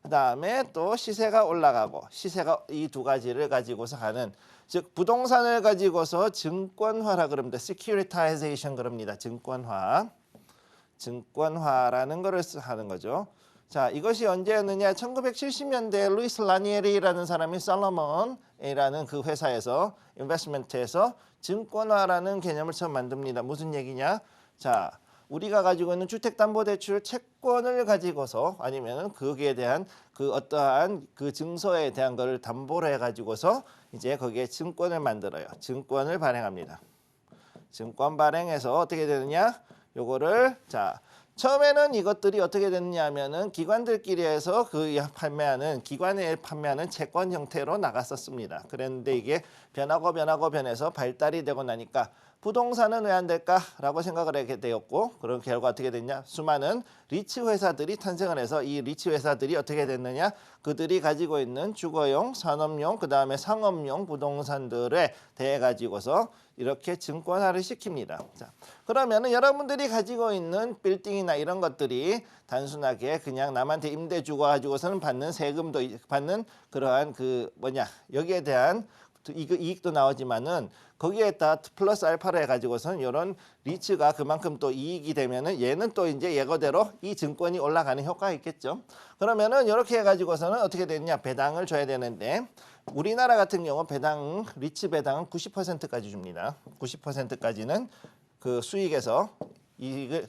그다음에 또 시세가 올라가고 시세가 이 두 가지를 가지고서 가는 즉 부동산을 가지고서 증권화라 그럽니다. securitization 그럽니다. 증권화라는 거를 하는 거죠. 자, 이것이 언제였느냐? 1970년대 루이스 라니에리라는 사람이 솔로몬이라는 그 회사에서 인베스트먼트에서 증권화라는 개념을 처음 만듭니다. 무슨 얘기냐? 자, 우리가 가지고 있는 주택담보대출 채권을 가지고서 아니면은 거기에 대한 그 어떠한 그 증서에 대한 거를 담보를 해가지고서 이제 거기에 증권을 만들어요. 증권을 발행합니다. 증권 발행해서 어떻게 되느냐? 요거를 자 처음에는 이것들이 어떻게 됐느냐 하면은 기관들끼리 해서 기관에 판매하는 채권 형태로 나갔었습니다. 그랬는데 이게 변해서 발달이 되고 나니까 부동산은 왜 안 될까라고 생각을 하게 되었고 그런 결과 어떻게 됐냐? 수많은 리츠 회사들이 탄생을 해서 이 리츠 회사들이 어떻게 됐느냐? 그들이 가지고 있는 주거용, 산업용, 그다음에 상업용 부동산들에 대해 가지고서 이렇게 증권화를 시킵니다. 자, 그러면은 여러분들이 가지고 있는 빌딩이나 이런 것들이 단순하게 그냥 남한테 임대 주고 가지고서는 받는 세금도 받는 그러한 여기에 대한 이익도 나오지만은 거기에다 플러스 알파를 해가지고선 이런 리츠가 그만큼 또 이익이 되면은 얘는 또 이제 예거대로 이 증권이 올라가는 효과가 있겠죠. 그러면은 이렇게 해가지고서는 어떻게 되느냐? 배당을 줘야 되는데 우리나라 같은 경우 배당 리츠 배당은 90%까지 줍니다. 90%까지는 그 수익에서 이익을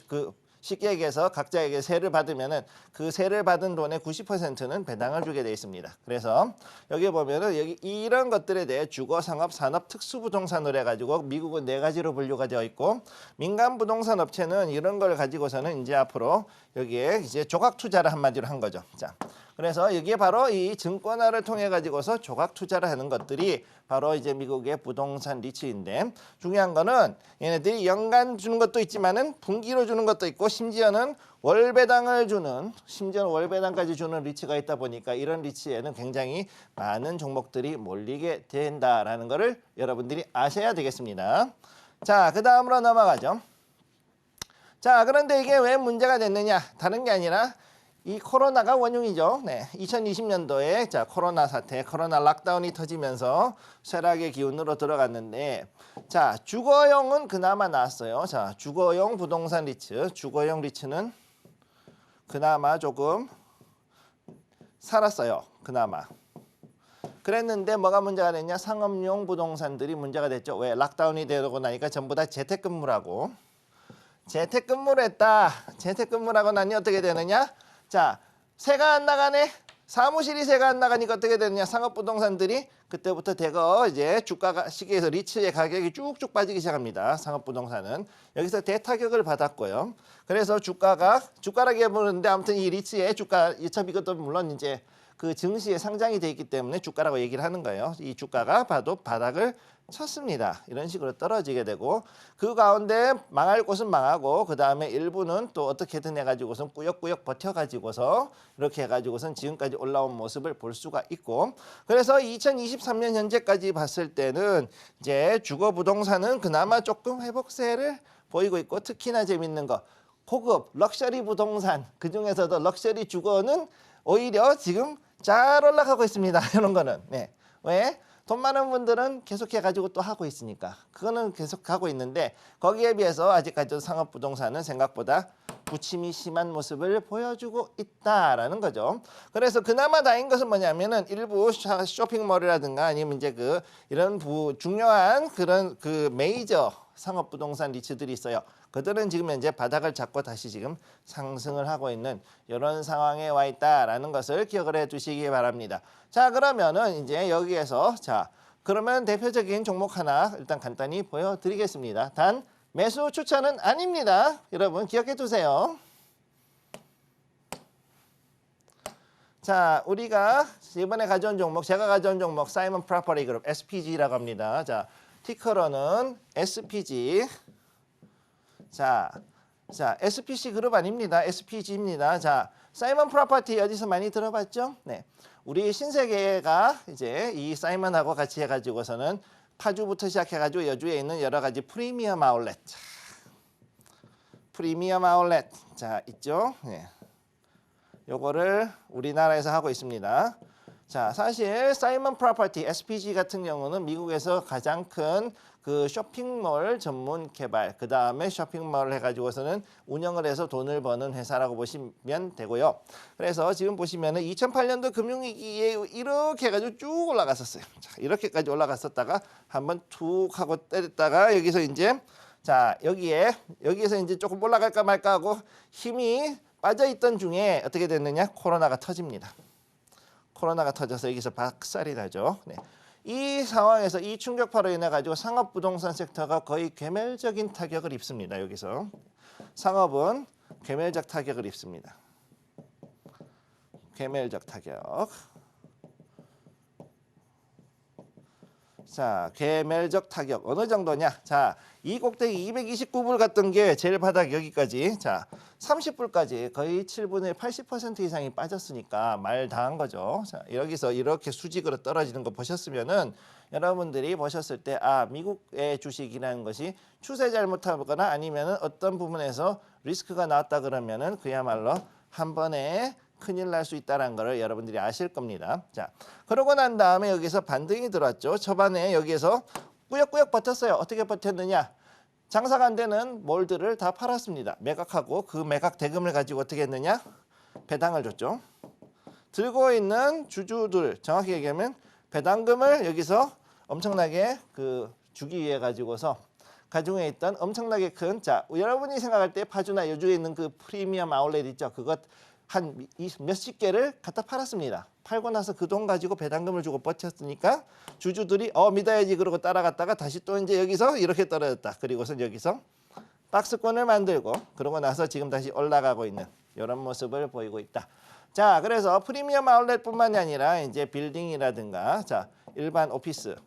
쉽게 얘기해서 각자에게 세를 받으면은 그 세를 받은 돈의 90%는 배당을 주게 돼 있습니다. 그래서 여기 보면은 여기 이런 것들에 대해 주거, 상업, 산업, 특수부동산으로 해가지고 미국은 4가지로 분류가 되어 있고 민간 부동산 업체는 이런 걸 가지고서는 이제 앞으로 여기에 이제 조각 투자를 한마디로 한 거죠. 자, 그래서 여기에 바로 이 증권화를 통해 가지고서 조각 투자를 하는 것들이 바로 이제 미국의 부동산 리츠인데 중요한 거는 얘네들이 연간 주는 것도 있지만은 분기로 주는 것도 있고 심지어는 월배당을 주는 심지어는 월배당까지 주는 리츠가 있다 보니까 이런 리츠에는 굉장히 많은 종목들이 몰리게 된다라는 거를 여러분들이 아셔야 되겠습니다. 자, 그 다음으로 넘어가죠. 자, 그런데 이게 왜 문제가 됐느냐? 다른 게 아니라 이 코로나가 원흉이죠. 네, 2020년도에 자 코로나 사태, 코로나 락다운이 터지면서 쇠락의 기운으로 들어갔는데 자 주거용은 그나마 나왔어요. 자 주거용 부동산 리츠, 주거용 리츠는 그나마 조금 살았어요. 그나마. 그랬는데 뭐가 문제가 됐냐? 상업용 부동산들이 문제가 됐죠. 왜? 락다운이 되고 나니까 전부 다 재택근무라고. 재택근무를 했다. 재택근무라고 나니 어떻게 되느냐? 자, 새가 안 나가네. 사무실이 새가 안 나가니까 어떻게 되느냐? 상업부동산들이 그때부터 대거 이제 주가가 시기에서 리츠의 가격이 쭉쭉 빠지기 시작합니다. 상업부동산은 여기서 대타격을 받았고요. 그래서 주가라고 부르는데 아무튼 이 리츠의 주가 어차피 이것도 물론 이제 그 증시에 상장이 돼 있기 때문에 주가라고 얘기를 하는 거예요. 이 주가가 봐도 바닥을 쳤습니다. 이런 식으로 떨어지게 되고 그 가운데 망할 곳은 망하고 그 다음에 일부는 또 어떻게든 해가지고선 꾸역꾸역 버텨가지고서 이렇게 해가지고선 지금까지 올라온 모습을 볼 수가 있고 그래서 2023년 현재까지 봤을 때는 이제 주거 부동산은 그나마 조금 회복세를 보이고 있고 특히나 재밌는 거 고급 럭셔리 부동산 그중에서도 럭셔리 주거는 오히려 지금 잘 올라가고 있습니다. 이런 거는 네. 왜? 돈 많은 분들은 계속해가지고 또 하고 있으니까 그거는 계속 하고 있는데 거기에 비해서 아직까지도 상업부동산은 생각보다 부침이 심한 모습을 보여주고 있다라는 거죠. 그래서 그나마 다행인 것은 뭐냐면은 일부 쇼핑몰이라든가 아니면 이제 이런 중요한 그런 메이저 상업부동산 리츠들이 있어요. 그들은 지금 현재 바닥을 잡고 다시 지금 상승을 하고 있는 이런 상황에 와 있다라는 것을 기억을 해 두시기 바랍니다. 자, 그러면은 이제 여기에서 자, 그러면 대표적인 종목 하나 일단 간단히 보여드리겠습니다. 단 매수 추천은 아닙니다. 여러분 기억해 두세요. 자, 우리가 이번에 가져온 종목, 제가 가져온 종목 사이먼 프로퍼티 그룹 SPG라고 합니다. 자, 티커로는 SPG. 자, SPC 그룹 아닙니다. SPG입니다. 자, 사이먼 프로퍼티 어디서 많이 들어봤죠? 네. 우리 신세계가 이제 이 사이먼하고 같이 해가지고서는 파주부터 시작해가지고 여주에 있는 여러 가지 프리미엄 아울렛. 자, 프리미엄 아울렛. 자, 있죠? 네. 요거를 우리나라에서 하고 있습니다. 자, 사실 사이먼 프로퍼티 SPG 같은 경우는 미국에서 가장 큰 그 쇼핑몰 전문 개발, 그 다음에 쇼핑몰을 해가지고서는 운영을 해서 돈을 버는 회사라고 보시면 되고요. 그래서 지금 보시면은 2008년도 금융위기에 이렇게 해가지고 쭉 올라갔었어요. 자, 이렇게까지 올라갔었다가 한번 툭 하고 때렸다가 여기서 이제 자, 여기에서 이제 조금 올라갈까 말까 하고 힘이 빠져있던 중에 어떻게 됐느냐? 코로나가 터집니다. 코로나가 터져서 여기서 박살이 나죠. 네. 이 상황에서 이 충격파로 인해 가지고 상업부동산 섹터가 거의 괴멸적인 타격을 입습니다. 여기서 상업은 괴멸적 타격을 입습니다. 괴멸적 타격. 자, 개멸적 타격 어느 정도냐? 자, 이 꼭대기 229불 갔던 게 제일 바닥 여기까지. 자, 30불까지 거의 7분의 80% 이상이 빠졌으니까 말 다 한 거죠. 자, 여기서 이렇게 수직으로 떨어지는 거 보셨으면은 여러분들이 보셨을 때 미국의 주식이라는 것이 추세 잘못하거나 아니면은 어떤 부분에서 리스크가 나왔다 그러면은 그야말로 한 번에 큰일 날 수 있다는 것을 여러분들이 아실 겁니다. 자, 그러고 난 다음에 여기서 반등이 들어왔죠. 초반에 여기에서 꾸역꾸역 버텼어요. 어떻게 버텼느냐? 장사가 안 되는 몰들을 다 팔았습니다. 매각하고 그 매각 대금을 가지고 어떻게 했느냐? 배당을 줬죠. 들고 있는 주주들, 정확히 얘기하면 배당금을 여기서 엄청나게 주기 위해 가지고서 가중에 있던 엄청나게 큰, 자, 여러분이 생각할 때 파주나 여주에 있는 그 프리미엄 아울렛 있죠. 그것 한 몇십 개를 갖다 팔았습니다. 팔고 나서 그 돈 가지고 배당금을 주고 버텼으니까 주주들이 믿어야지 그러고 따라갔다가 다시 또 이제 여기서 이렇게 떨어졌다. 그리고서 여기서 박스권을 만들고 그러고 나서 지금 다시 올라가고 있는 이런 모습을 보이고 있다. 자, 그래서 프리미엄 아울렛뿐만이 아니라 이제 빌딩이라든가 자, 일반 오피스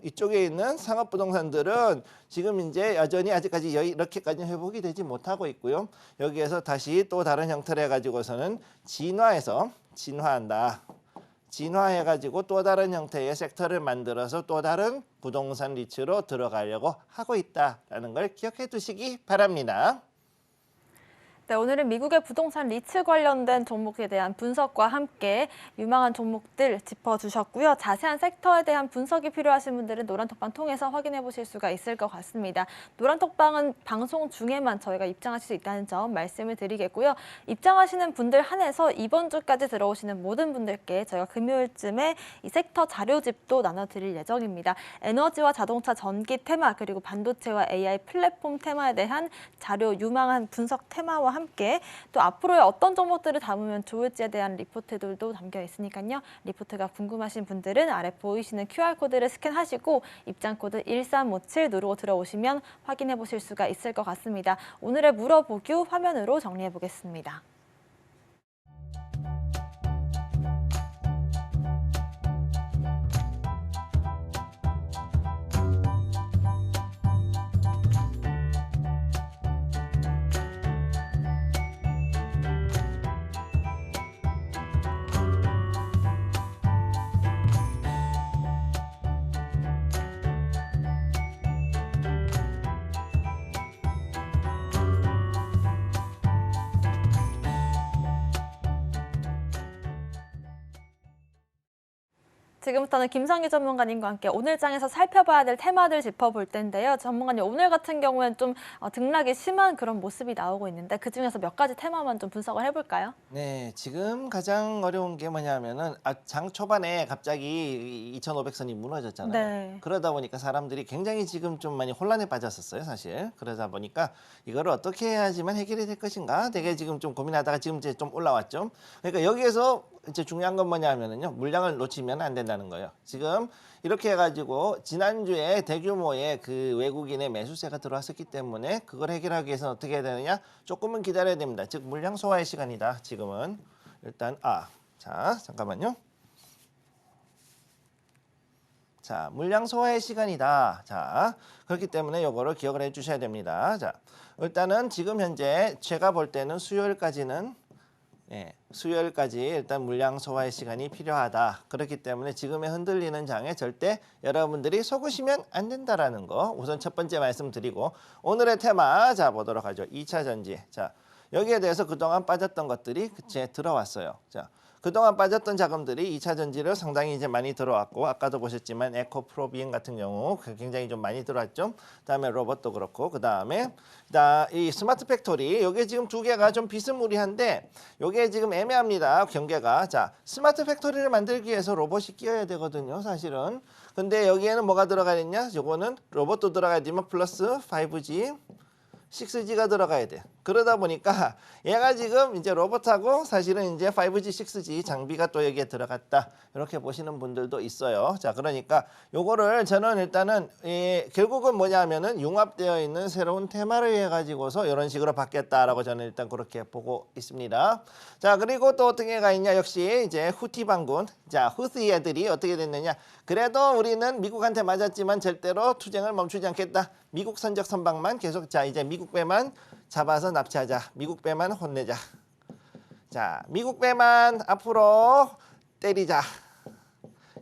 이쪽에 있는 상업 부동산들은 지금 이제 여전히 아직까지 이렇게까지 회복이 되지 못하고 있고요. 여기에서 다시 또 다른 형태를 해가지고서는 진화한다. 진화해가지고 또 다른 형태의 섹터를 만들어서 또 다른 부동산 리츠로 들어가려고 하고 있다라는 걸 기억해 두시기 바랍니다. 네, 오늘은 미국의 부동산 리츠 관련된 종목에 대한 분석과 함께 유망한 종목들 짚어주셨고요. 자세한 섹터에 대한 분석이 필요하신 분들은 노란톡방 통해서 확인해 보실 수가 있을 것 같습니다. 노란톡방은 방송 중에만 저희가 입장하실 수 있다는 점 말씀을 드리겠고요. 입장하시는 분들 한해서 이번 주까지 들어오시는 모든 분들께 저희가 금요일쯤에 이 섹터 자료집도 나눠드릴 예정입니다. 에너지와 자동차 전기 테마 그리고 반도체와 AI 플랫폼 테마에 대한 자료 유망한 분석 테마와 함께 또 앞으로의 어떤 종목들을 담으면 좋을지에 대한 리포트들도 담겨 있으니까요. 리포트가 궁금하신 분들은 아래 보이시는 QR코드를 스캔하시고 입장코드 1357 누르고 들어오시면 확인해 보실 수가 있을 것 같습니다. 오늘의 물어보규 화면으로 정리해 보겠습니다. 지금부터는 김성희 전문가님과 함께 오늘 장에서 살펴봐야 될 테마들 짚어볼 텐데요. 전문가님, 오늘 같은 경우에는 좀 등락이 심한 그런 모습이 나오고 있는데 그중에서 몇 가지 테마만 좀 분석을 해볼까요? 네, 지금 가장 어려운 게 뭐냐면은 장 초반에 갑자기 2,500선이 무너졌잖아요. 네. 그러다 보니까 사람들이 굉장히 지금 좀 많이 혼란에 빠졌었어요, 사실. 그러다 보니까 이거를 어떻게 해야지만 해결이 될 것인가 되게 지금 좀 고민하다가 지금 이제 좀 올라왔죠. 그러니까 여기에서 이제 중요한 건 뭐냐면은요, 물량을 놓치면 안 된다는 거예요. 지금 이렇게 해가지고 지난주에 대규모의 그 외국인의 매수세가 들어왔었기 때문에 그걸 해결하기 위해서는 어떻게 해야 되느냐? 조금은 기다려야 됩니다. 즉 물량 소화의 시간이다. 지금은 일단 자 잠깐만요. 자, 물량 소화의 시간이다. 자, 그렇기 때문에 요거를 기억을 해주셔야 됩니다. 자, 일단은 지금 현재 제가 볼 때는 수요일까지 일단 물량 소화의 시간이 필요하다. 그렇기 때문에 지금의 흔들리는 장에 절대 여러분들이 속으시면 안 된다라는 거 우선 첫 번째 말씀드리고 오늘의 테마 자 보도록 하죠. 2차 전지. 자, 여기에 대해서 그동안 빠졌던 것들이 그제 들어왔어요. 자, 그동안 빠졌던 자금들이 2차 전지를 상당히 이제 많이 들어왔고 아까도 보셨지만 에코프로비행 같은 경우 굉장히 좀 많이 들어왔죠. 그다음에 로봇도 그렇고 그다음에 이 스마트 팩토리 요게 지금 두 개가 좀 비스무리한데 요게 지금 애매합니다. 경계가. 자, 스마트 팩토리를 만들기 위해서 로봇이 끼어야 되거든요, 사실은. 근데 여기에는 뭐가 들어가 있냐? 요거는 로봇도 들어가야 되지만 플러스 5G 6G가 들어가야 돼. 그러다 보니까 얘가 지금 이제 로봇하고 사실은 이제 5G, 6G 장비가 또 여기에 들어갔다. 이렇게 보시는 분들도 있어요. 자, 그러니까 요거를 저는 일단은 결국은 뭐냐면은 융합되어 있는 새로운 테마를 해 가지고서 이런 식으로 바뀌었다라고 저는 일단 그렇게 보고 있습니다. 자, 그리고 또 어떤 게가 있냐? 역시 이제 후티 반군. 자, 후티 애들이 어떻게 됐느냐? 그래도 우리는 미국한테 맞았지만 절대로 투쟁을 멈추지 않겠다. 미국 선적 선박만 계속 자 이제 미국 배만 잡아서 납치하자. 미국 배만 혼내자. 자, 미국 배만 앞으로 때리자.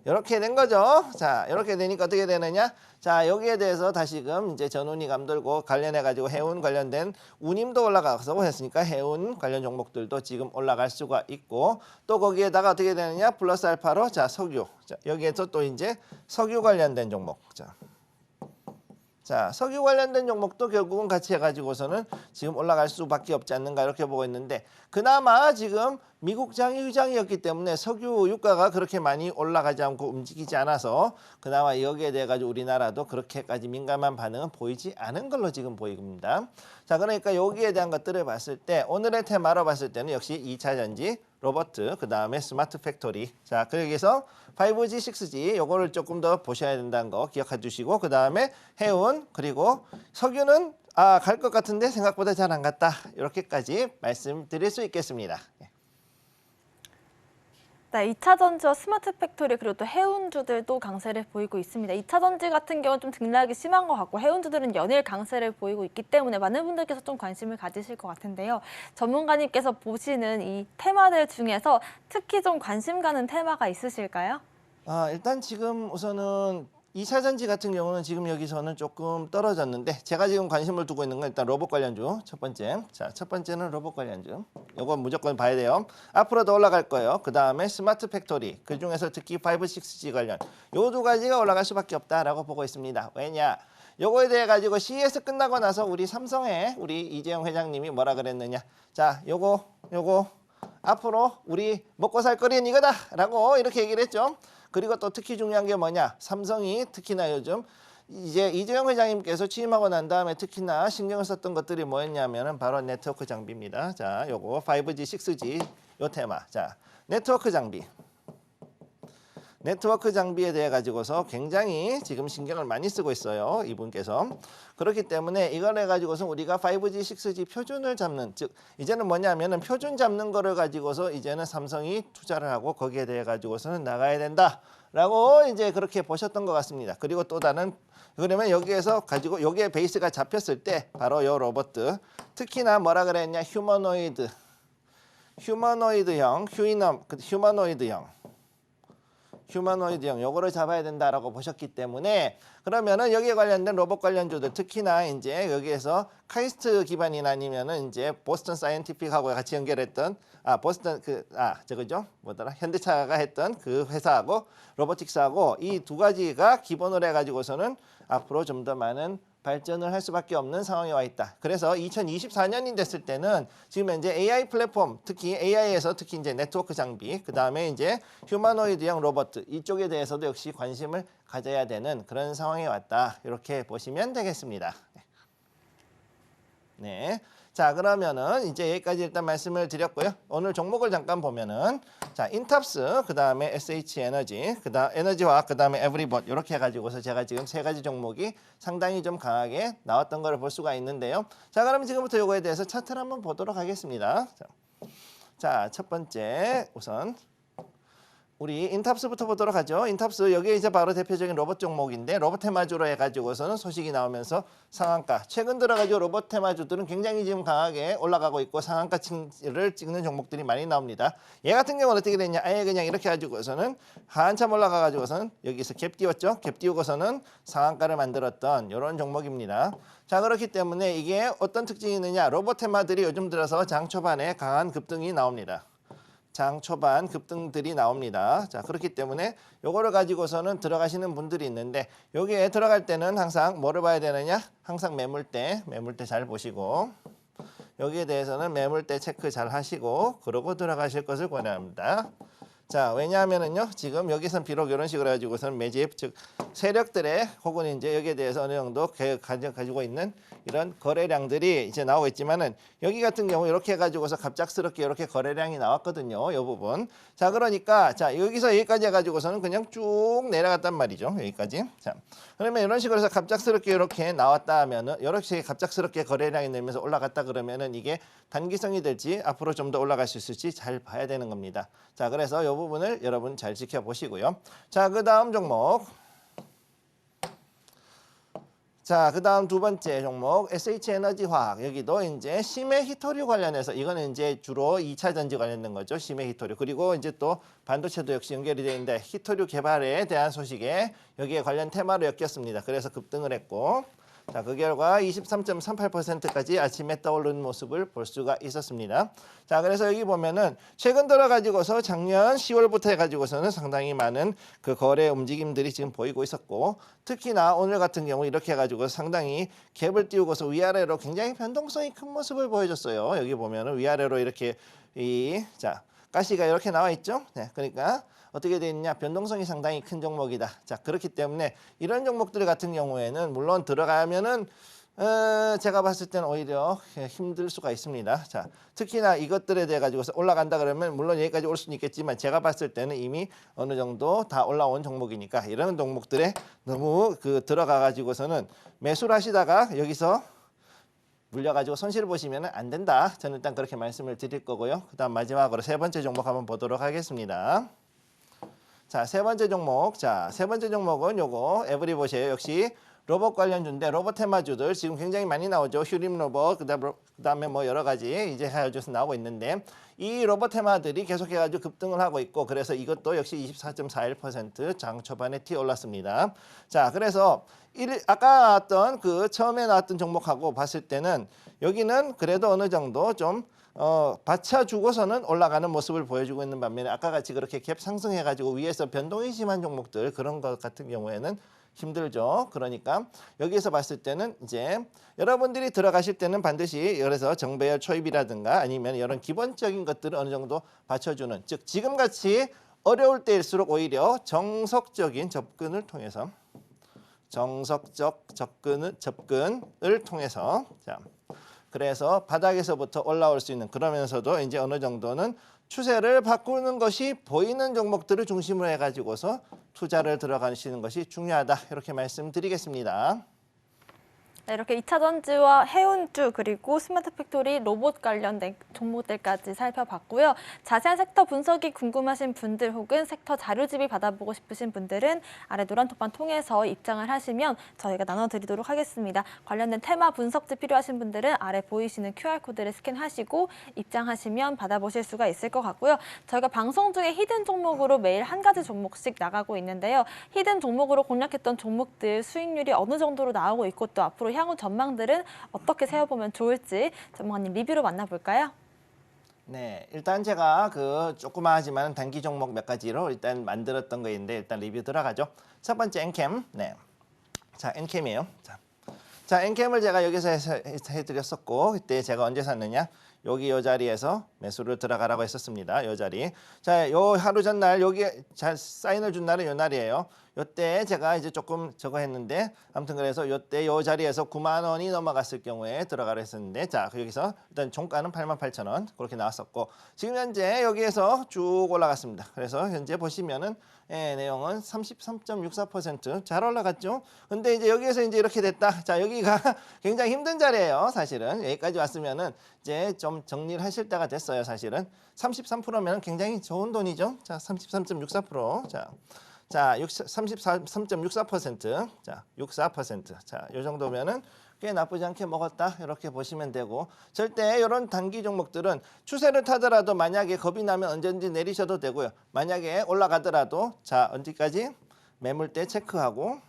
이렇게 된 거죠. 자, 이렇게 되니까 어떻게 되느냐? 자, 여기에 대해서 다시금 이제 전운이 감돌고 관련해 가지고 해운 관련된 운임도 올라가서 했으니까 해운 관련 종목들도 지금 올라갈 수가 있고 또 거기에다가 어떻게 되느냐? 플러스 알파로 자, 석유. 자, 여기에서 또 이제 석유 관련된 종목. 자, 석유 관련된 종목도 결국은 같이 해가지고서는 지금 올라갈 수밖에 없지 않는가 이렇게 보고 있는데 그나마 지금 미국 장이 휴장이었기 때문에 석유 유가가 그렇게 많이 올라가지 않고 움직이지 않아서 그나마 여기에 대해 가지고 우리나라도 그렇게까지 민감한 반응은 보이지 않은 걸로 지금 보입니다. 자, 그러니까 여기에 대한 것들을 봤을 때 오늘의 테마로 봤을 때는 역시 2차 전지, 로봇, 그 다음에 스마트 팩토리. 자, 여기서 5G, 6G 요거를 조금 더 보셔야 된다는 거 기억해 주시고 그 다음에 해운 그리고 석유는 갈 것 같은데 생각보다 잘 안 갔다. 이렇게까지 말씀드릴 수 있겠습니다. 네, 2차 전지와 스마트 팩토리 그리고 또 해운주들도 강세를 보이고 있습니다. 2차 전지 같은 경우는 좀 등락이 심한 것 같고 해운주들은 연일 강세를 보이고 있기 때문에 많은 분들께서 좀 관심을 가지실 것 같은데요. 전문가님께서 보시는 이 테마들 중에서 특히 좀 관심 가는 테마가 있으실까요? 일단 지금 우선은 2차 전지 같은 경우는 지금 여기서는 조금 떨어졌는데 제가 지금 관심을 두고 있는 건 일단 로봇 관련주 첫 번째. 자, 첫 번째는 로봇 관련주. 이건 무조건 봐야 돼요. 앞으로 더 올라갈 거예요. 그 다음에 스마트 팩토리. 그 중에서 특히 5, 6G 관련. 요 두 가지가 올라갈 수밖에 없다라고 보고 있습니다. 왜냐? 요거에 대해 가지고 CES 끝나고 나서 우리 삼성의 우리 이재용 회장님이 뭐라 그랬느냐? 자, 요거 앞으로 우리 먹고 살 거리는 이거다라고 이렇게 얘기를 했죠. 그리고 또 특히 중요한 게 뭐냐? 삼성이 특히나 요즘 이제 이재용 회장님께서 취임하고 난 다음에 특히나 신경을 썼던 것들이 뭐였냐면은 바로 네트워크 장비입니다. 자, 요거 5G, 6G 요 테마. 자, 네트워크 장비. 네트워크 장비에 대해 가지고서 굉장히 지금 신경을 많이 쓰고 있어요. 이분께서. 그렇기 때문에 이걸 해가지고서 우리가 5G, 6G 표준을 잡는 즉 이제는 뭐냐면은 표준 잡는 거를 가지고서 이제는 삼성이 투자를 하고 거기에 대해 가지고서는 나가야 된다라고 이제 그렇게 보셨던 것 같습니다. 그리고 또 다른 그러면 여기에서 가지고 여기에 베이스가 잡혔을 때 바로 요 로봇 특히나 뭐라 그랬냐 휴머노이드형 요거를 잡아야 된다라고 보셨기 때문에 그러면은 여기에 관련된 로봇 관련주들 특히나 이제 여기에서 카이스트 기반이나 아니면은 이제 보스턴 사이언티픽하고 같이 연결했던 보스턴 저거죠 뭐더라 현대차가 했던 그 회사하고 로보틱스하고 이 두 가지가 기본으로 해가지고서는 앞으로 좀 더 많은 발전을 할 수밖에 없는 상황에 와 있다. 그래서 2024년이 됐을 때는 지금 현재 AI 플랫폼, 특히 AI에서 특히 이제 네트워크 장비, 그 다음에 이제 휴머노이드형 로봇 이쪽에 대해서도 역시 관심을 가져야 되는 그런 상황에 왔다. 이렇게 보시면 되겠습니다. 네. 자, 그러면은 이제 여기까지 일단 말씀을 드렸고요. 오늘 종목을 잠깐 보면은 자, 인탑스, 그다음에 SH 에너지, 그다음 에너지와 그다음에 에브리봇 이렇게 해 가지고서 제가 지금 세 가지 종목이 상당히 좀 강하게 나왔던 걸 볼 수가 있는데요. 자, 그럼 지금부터 요거에 대해서 차트를 한번 보도록 하겠습니다. 자, 첫 번째 우선 우리 인탑스부터 보도록 하죠. 인탑스 여기에 이제 바로 대표적인 로봇 종목인데 로봇 테마주로 해가지고서는 소식이 나오면서 상한가 최근 들어가지고 로봇 테마주들은 굉장히 지금 강하게 올라가고 있고 상한가를 찍는 종목들이 많이 나옵니다. 얘 같은 경우는 어떻게 됐냐? 아예 그냥 이렇게 가지고서는 한참 올라가가지고서는 여기서 갭 띄웠죠. 갭 띄우고서는 상한가를 만들었던 이런 종목입니다. 자, 그렇기 때문에 이게 어떤 특징이 있느냐? 로봇 테마들이 요즘 들어서 장 초반에 강한 급등이 나옵니다. 장 초반 급등들이 나옵니다. 자, 그렇기 때문에 요거를 가지고서는 들어가시는 분들이 있는데 여기에 들어갈 때는 항상 뭐를 봐야 되느냐? 항상 매물대 잘 보시고 여기에 대해서는 매물대 체크 잘 하시고 그러고 들어가실 것을 권합니다. 자, 왜냐하면은요 지금 여기선 비록 이런 식으로 해가지고서는 매집 즉 세력들의 혹은 이제 여기에 대해서 어느 정도 가지고 있는 이런 거래량들이 이제 나오고 있지만은 여기 같은 경우 이렇게 해가지고서 갑작스럽게 이렇게 거래량이 나왔거든요. 이 부분. 자, 그러니까 자 여기서 여기까지 해가지고서는 그냥 쭉 내려갔단 말이죠. 여기까지. 자, 그러면 이런 식으로 해서 갑작스럽게 이렇게 나왔다 하면은 이렇게 갑작스럽게 거래량이 늘면서 올라갔다 그러면은 이게 단기성이 될지 앞으로 좀 더 올라갈 수 있을지 잘 봐야 되는 겁니다. 자, 그래서 이 부분을 여러분 잘 지켜보시고요. 자, 그 다음 종목. 자, 그 다음 두 번째 종목 SH에너지화학. 여기도 이제 심해 히토류 관련해서 이거는 이제 주로 2차 전지 관련된 거죠. 심해 히토류. 그리고 이제 또 반도체도 역시 연결이 되어 있는데 히토류 개발에 대한 소식에 여기에 관련 테마로 엮였습니다. 그래서 급등을 했고 자, 그 결과 23.38%까지 아침에 떠오르는 모습을 볼 수가 있었습니다. 자, 그래서 여기 보면은 최근 들어 가지고서 작년 10월부터 해 가지고서는 상당히 많은 그 거래 움직임들이 지금 보이고 있었고 특히나 오늘 같은 경우 이렇게 해 가지고 상당히 갭을 띄우고서 위아래로 굉장히 변동성이 큰 모습을 보여줬어요. 여기 보면은 위아래로 이렇게 자, 가시가 이렇게 나와 있죠. 네, 그러니까 어떻게 되어 있냐? 변동성이 상당히 큰 종목이다. 자, 그렇기 때문에 이런 종목들 같은 경우에는 물론 들어가면은 제가 봤을 때는 오히려 힘들 수가 있습니다. 자, 특히나 이것들에 대해 가지고서 올라간다 그러면 물론 여기까지 올 수는 있겠지만 제가 봤을 때는 이미 어느 정도 다 올라온 종목이니까 이런 종목들에 너무 들어가 가지고서는 매수를 하시다가 여기서 물려가지고 손실 보시면 안 된다. 저는 일단 그렇게 말씀을 드릴 거고요. 그다음 마지막으로 세 번째 종목 한번 보도록 하겠습니다. 자, 세 번째 종목. 자, 세 번째 종목은 요거 에브리 보세요. 역시 로봇 관련주인데 로봇 테마주들 지금 굉장히 많이 나오죠. 휴림 로봇, 그다음에 뭐 여러 가지 이제 하여줘서 나오고 있는데 이 로봇 테마들이 계속해가지고 급등을 하고 있고 그래서 이것도 역시 24.41% 장 초반에 튀어 올랐습니다. 자, 그래서 아까 나왔던 처음에 나왔던 종목하고 봤을 때는 여기는 그래도 어느 정도 좀 받쳐주고서는 올라가는 모습을 보여주고 있는 반면에 아까 같이 그렇게 갭 상승해가지고 위에서 변동이 심한 종목들 그런 것 같은 경우에는 힘들죠. 그러니까 여기에서 봤을 때는 이제 여러분들이 들어가실 때는 반드시 그래서 정배열 초입이라든가 아니면 이런 기본적인 것들을 어느 정도 받쳐주는 즉 지금같이 어려울 때일수록 오히려 정석적인 접근을 통해서 정석적 접근을 통해서 자. 그래서 바닥에서부터 올라올 수 있는 그러면서도 이제 어느 정도는 추세를 바꾸는 것이 보이는 종목들을 중심으로 해가지고서 투자를 들어가시는 것이 중요하다. 이렇게 말씀드리겠습니다. 네, 이렇게 2차 전지와 해운주 그리고 스마트 팩토리 로봇 관련된 종목들까지 살펴봤고요. 자세한 섹터 분석이 궁금하신 분들 혹은 섹터 자료집이 받아보고 싶으신 분들은 아래 노란 톡방 통해서 입장을 하시면 저희가 나눠드리도록 하겠습니다. 관련된 테마 분석지 필요하신 분들은 아래 보이시는 QR코드를 스캔하시고 입장하시면 받아보실 수가 있을 것 같고요. 저희가 방송 중에 히든 종목으로 매일 한 가지 종목씩 나가고 있는데요. 히든 종목으로 공략했던 종목들 수익률이 어느 정도로 나오고 있고 또 앞으로 향후 전망들은 어떻게 세워보면 좋을지 전문가님 리뷰로 만나볼까요? 네, 일단 제가 조그마하지만 단기 종목 몇 가지로 일단 만들었던 거인데 일단 리뷰 들어가죠. 첫 번째 엔캠. 네, 자 엔캠이에요. 자 엔캠을 제가 여기서 해드렸었고 그때 제가 언제 샀느냐? 여기 요 자리에서 매수를 들어가라고 했었습니다. 요 자리. 자, 요 하루 전날 여기 잘 사인을 준 날은 요 날이에요. 요때 제가 이제 조금 저거 했는데 아무튼 그래서 요때 요 자리에서 9만 원이 넘어갔을 경우에 들어가라 했었는데 자, 여기서 일단 종가는 88,000원 그렇게 나왔었고 지금 현재 여기에서 쭉 올라갔습니다. 그래서 현재 보시면은 내용은 33.64% 잘 올라갔죠. 근데 이제 여기에서 이제 이렇게 됐다. 자, 여기가 굉장히 힘든 자리예요. 사실은 여기까지 왔으면은 이제 좀 정리를 하실 때가 됐어요. 사실은 33%면 굉장히 좋은 돈이죠. 자, 33.64%. 자, 33.64%. 자, 64%. 자, 요 정도면은 꽤 나쁘지 않게 먹었다. 이렇게 보시면 되고 절대 이런 단기 종목들은 추세를 타더라도 만약에 겁이 나면 언제든지 내리셔도 되고요. 만약에 올라가더라도 자, 언제까지 매물대 체크하고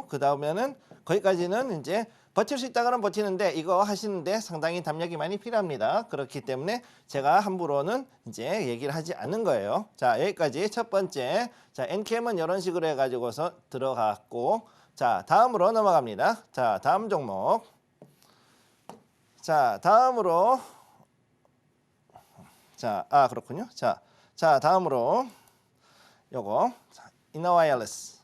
그 다음에는 거기까지는 이제 버틸 수 있다 그러면 버티는데 이거 하시는데 상당히 담력이 많이 필요합니다. 그렇기 때문에 제가 함부로는 이제 얘기를 하지 않는 거예요. 자, 여기까지 첫 번째. 자, 엔캠은 이런 식으로 해가지고서 들어갔고 자, 다음으로 넘어갑니다. 자, 다음 종목. 자, 다음으로 그렇군요. 자, 다음으로 요거 이너와이어리스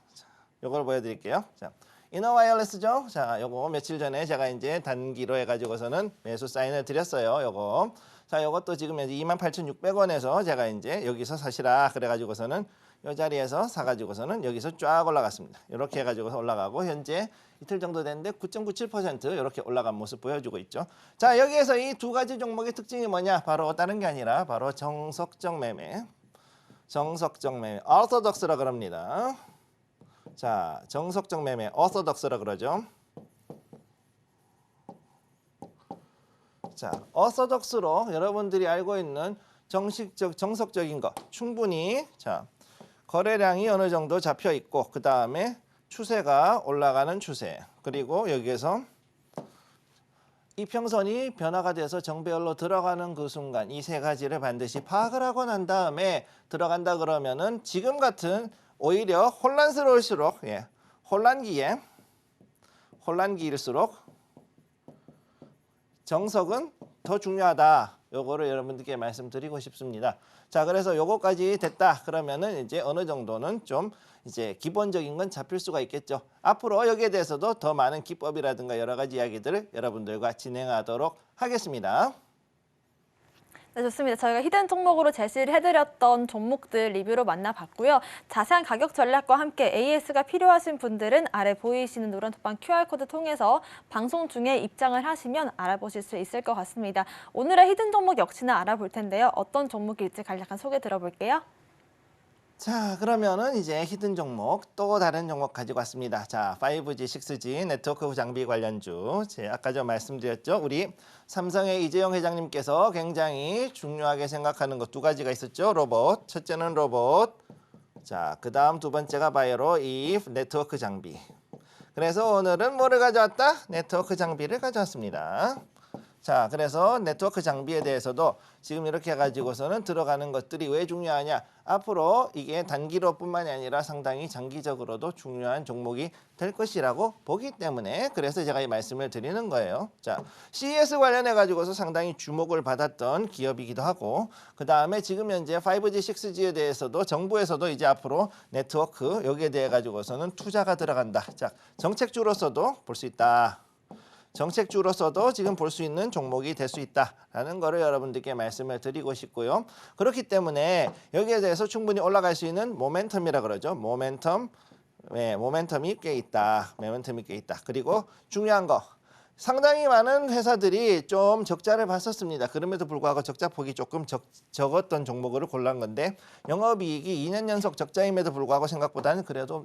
요걸 보여드릴게요. 자, 이너 와이어리스죠. 자, 요거 며칠 전에 제가 이제 단기로 해가지고서는 매수 사인을 드렸어요. 요거. 자, 요것도 지금 이제 28,600원에서 제가 이제 여기서 사시라 그래가지고서는 이 자리에서 사가지고서는 여기서 쫙 올라갔습니다. 이렇게 해가지고 올라가고 현재 이틀 정도 됐는데 9.97% 이렇게 올라간 모습 보여주고 있죠. 자, 여기에서 이 두 가지 종목의 특징이 뭐냐? 바로 다른 게 아니라 바로 정석적 매매, orthodox라 그럽니다. 자, 정석적 매매, orthodox라 그러죠. 자, orthodox로 여러분들이 알고 있는 정석적인 거 충분히 자 거래량이 어느 정도 잡혀 있고 그 다음에 추세가 올라가는 추세 그리고 여기에서 이평선이 변화가 돼서 정배열로 들어가는 그 순간 이 세 가지를 반드시 파악을 하고 난 다음에 들어간다 그러면은 지금 같은 오히려 혼란스러울수록 혼란기일수록 정석은 더 중요하다. 요거를 여러분들께 말씀드리고 싶습니다. 자, 그래서 요거까지 됐다. 그러면은 이제 어느 정도는 좀 이제 기본적인 건 잡힐 수가 있겠죠. 앞으로 여기에 대해서도 더 많은 기법이라든가 여러 가지 이야기들을 여러분들과 진행하도록 하겠습니다. 네, 좋습니다. 저희가 히든 종목으로 제시를 해드렸던 종목들 리뷰로 만나봤고요. 자세한 가격 전략과 함께 AS가 필요하신 분들은 아래 보이시는 노란 톡방 QR코드 통해서 방송 중에 입장을 하시면 알아보실 수 있을 것 같습니다. 오늘의 히든 종목 역시나 알아볼 텐데요. 어떤 종목일지 간략한 소개 들어볼게요. 자, 그러면은 이제 히든 종목 또 다른 종목 가지고 왔습니다. 자, 5G, 6G 네트워크 장비 관련주. 아까 저 말씀드렸죠. 우리 삼성의 이재용 회장님께서 굉장히 중요하게 생각하는 것 두 가지가 있었죠. 로봇. 첫째는 로봇. 자, 그다음 두 번째가 바로 이 네트워크 장비. 그래서 오늘은 뭐를 가져왔다? 네트워크 장비를 가져왔습니다. 자, 그래서 네트워크 장비에 대해서도 지금 이렇게 해가지고서는 들어가는 것들이 왜 중요하냐? 앞으로 이게 단기로뿐만이 아니라 상당히 장기적으로도 중요한 종목이 될 것이라고 보기 때문에 그래서 제가 이 말씀을 드리는 거예요. 자, CES 관련해가지고서 상당히 주목을 받았던 기업이기도 하고 그 다음에 지금 현재 5G, 6G에 대해서도 정부에서도 이제 앞으로 네트워크 여기에 대해 가지고서는 투자가 들어간다. 자, 정책주로서도 볼 수 있다. 정책주로서도 지금 볼 수 있는 종목이 될 수 있다라는 거를 여러분들께 말씀을 드리고 싶고요. 그렇기 때문에 여기에 대해서 충분히 올라갈 수 있는 모멘텀이라 그러죠. 모멘텀이 꽤 있다. 그리고 중요한 거. 상당히 많은 회사들이 좀 적자를 봤었습니다. 그럼에도 불구하고 적자폭이 조금 적었던 종목을 골란 건데 영업이익이 2년 연속 적자임에도 불구하고 생각보다는 그래도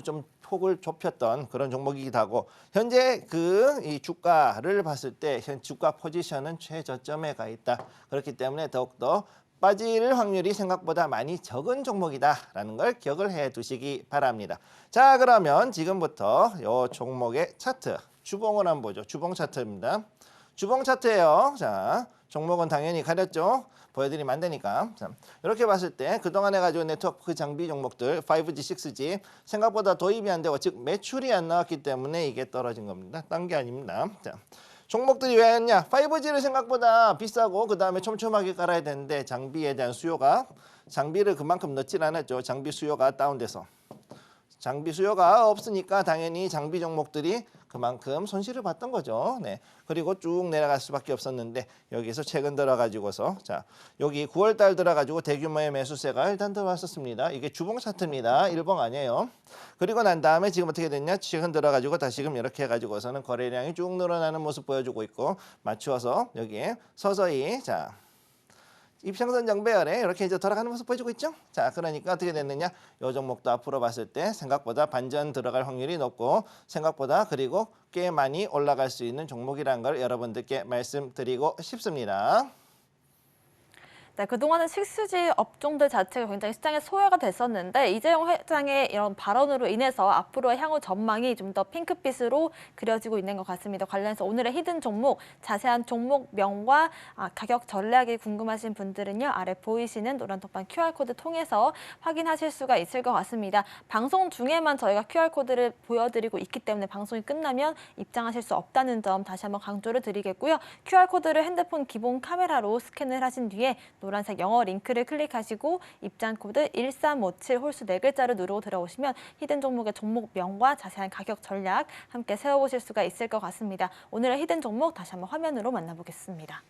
좀 폭을 좁혔던 그런 종목이기도 하고 현재 이 주가를 봤을 때 현 주가 포지션은 최저점에 가 있다. 그렇기 때문에 더욱더 빠질 확률이 생각보다 많이 적은 종목이다라는 걸 기억을 해 두시기 바랍니다. 자, 그러면 지금부터 이 종목의 차트 주봉을 한번 보죠. 주봉 차트입니다. 주봉 차트예요. 자, 종목은 당연히 가렸죠. 보여드리면 안 되니까. 자, 이렇게 봤을 때 그동안 해가지고 네트워크 장비 종목들 5G, 6G 생각보다 도입이 안 되고 즉 매출이 안 나왔기 때문에 이게 떨어진 겁니다. 딴 게 아닙니다. 자, 종목들이 왜 했냐? 5G를 생각보다 비싸고 그 다음에 촘촘하게 깔아야 되는데 장비에 대한 장비를 그만큼 넣질 않았죠. 장비 수요가 다운돼서. 장비 수요가 없으니까 당연히 장비 종목들이 그만큼 손실을 봤던 거죠. 네. 그리고 쭉 내려갈 수밖에 없었는데 여기서 최근 들어가지고서 자 여기 9월 달 들어가지고 대규모의 매수세가 일단 들어왔었습니다. 이게 주봉 차트입니다. 일봉 아니에요. 그리고 난 다음에 지금 어떻게 됐냐? 최근 들어가지고 다시금 이렇게 해가지고서는 거래량이 쭉 늘어나는 모습 보여주고 있고 맞추어서 여기에 서서히 자. 이평선 정배열에 이렇게 이제 돌아가는 모습 보여주고 있죠. 자, 그러니까 어떻게 됐느냐? 이 종목도 앞으로 봤을 때 생각보다 반전 들어갈 확률이 높고 생각보다 그리고 꽤 많이 올라갈 수 있는 종목이라는 걸 여러분들께 말씀드리고 싶습니다. 네, 그동안은 6G 업종들 자체가 굉장히 시장에 소외가 됐었는데 이재용 회장의 이런 발언으로 인해서 앞으로의 향후 전망이 좀 더 핑크빛으로 그려지고 있는 것 같습니다. 관련해서 오늘의 히든 종목, 자세한 종목명과 가격 전략이 궁금하신 분들은요. 아래 보이시는 노란 톡방 QR코드 통해서 확인하실 수가 있을 것 같습니다. 방송 중에만 저희가 QR코드를 보여드리고 있기 때문에 방송이 끝나면 입장하실 수 없다는 점 다시 한번 강조를 드리겠고요. QR코드를 핸드폰 기본 카메라로 스캔을 하신 뒤에 노란색 영어 링크를 클릭하시고 입장 코드 1357 홀수 4글자를 누르고 들어오시면 히든 종목의 종목명과 자세한 가격 전략 함께 세워보실 수가 있을 것 같습니다. 오늘의 히든 종목 다시 한번 화면으로 만나보겠습니다.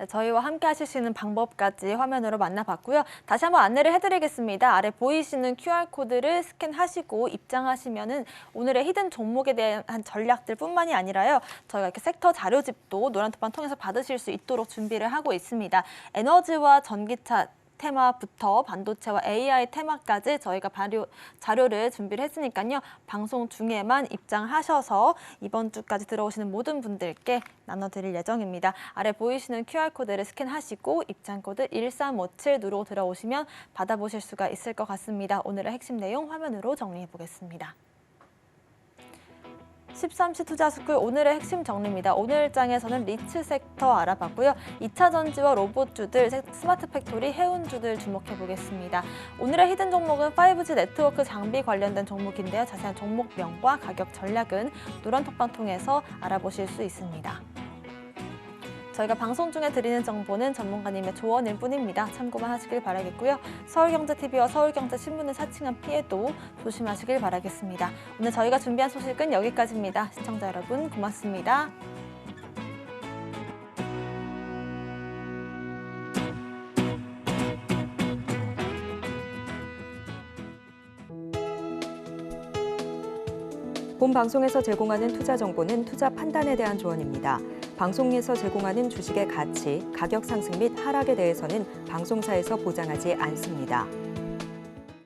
네, 저희와 함께 하실 수 있는 방법까지 화면으로 만나봤고요. 다시 한번 안내를 해드리겠습니다. 아래 보이시는 QR코드를 스캔하시고 입장하시면은 오늘의 히든 종목에 대한 전략들 뿐만이 아니라요. 저희가 이렇게 섹터 자료집도 노란톡방 통해서 받으실 수 있도록 준비를 하고 있습니다. 에너지와 전기차 테마부터 반도체와 AI 테마까지 저희가 자료를 준비를 했으니까요. 방송 중에만 입장하셔서 이번 주까지 들어오시는 모든 분들께 나눠드릴 예정입니다. 아래 보이시는 QR코드를 스캔하시고 입장코드 1357 누르고 들어오시면 받아보실 수가 있을 것 같습니다. 오늘의 핵심 내용 화면으로 정리해 보겠습니다. 13시 투자스쿨 오늘의 핵심 정리입니다. 오늘 장에서는 리츠 섹터 알아봤고요. 2차 전지와 로봇주들, 스마트 팩토리, 해운주들 주목해 보겠습니다. 오늘의 히든 종목은 5G 네트워크 장비 관련된 종목인데요. 자세한 종목명과 가격 전략은 노란톡방 통해서 알아보실 수 있습니다. 저희가 방송 중에 드리는 정보는 전문가님의 조언일 뿐입니다. 참고만 하시길 바라겠고요. 서울경제TV와 서울경제신문을 사칭한 피해도 조심하시길 바라겠습니다. 오늘 저희가 준비한 소식은 여기까지입니다. 시청자 여러분 고맙습니다. 본 방송에서 제공하는 투자 정보는 투자 판단에 대한 조언입니다. 방송에서 제공하는 주식의 가치, 가격 상승 및 하락에 대해서는 방송사에서 보장하지 않습니다.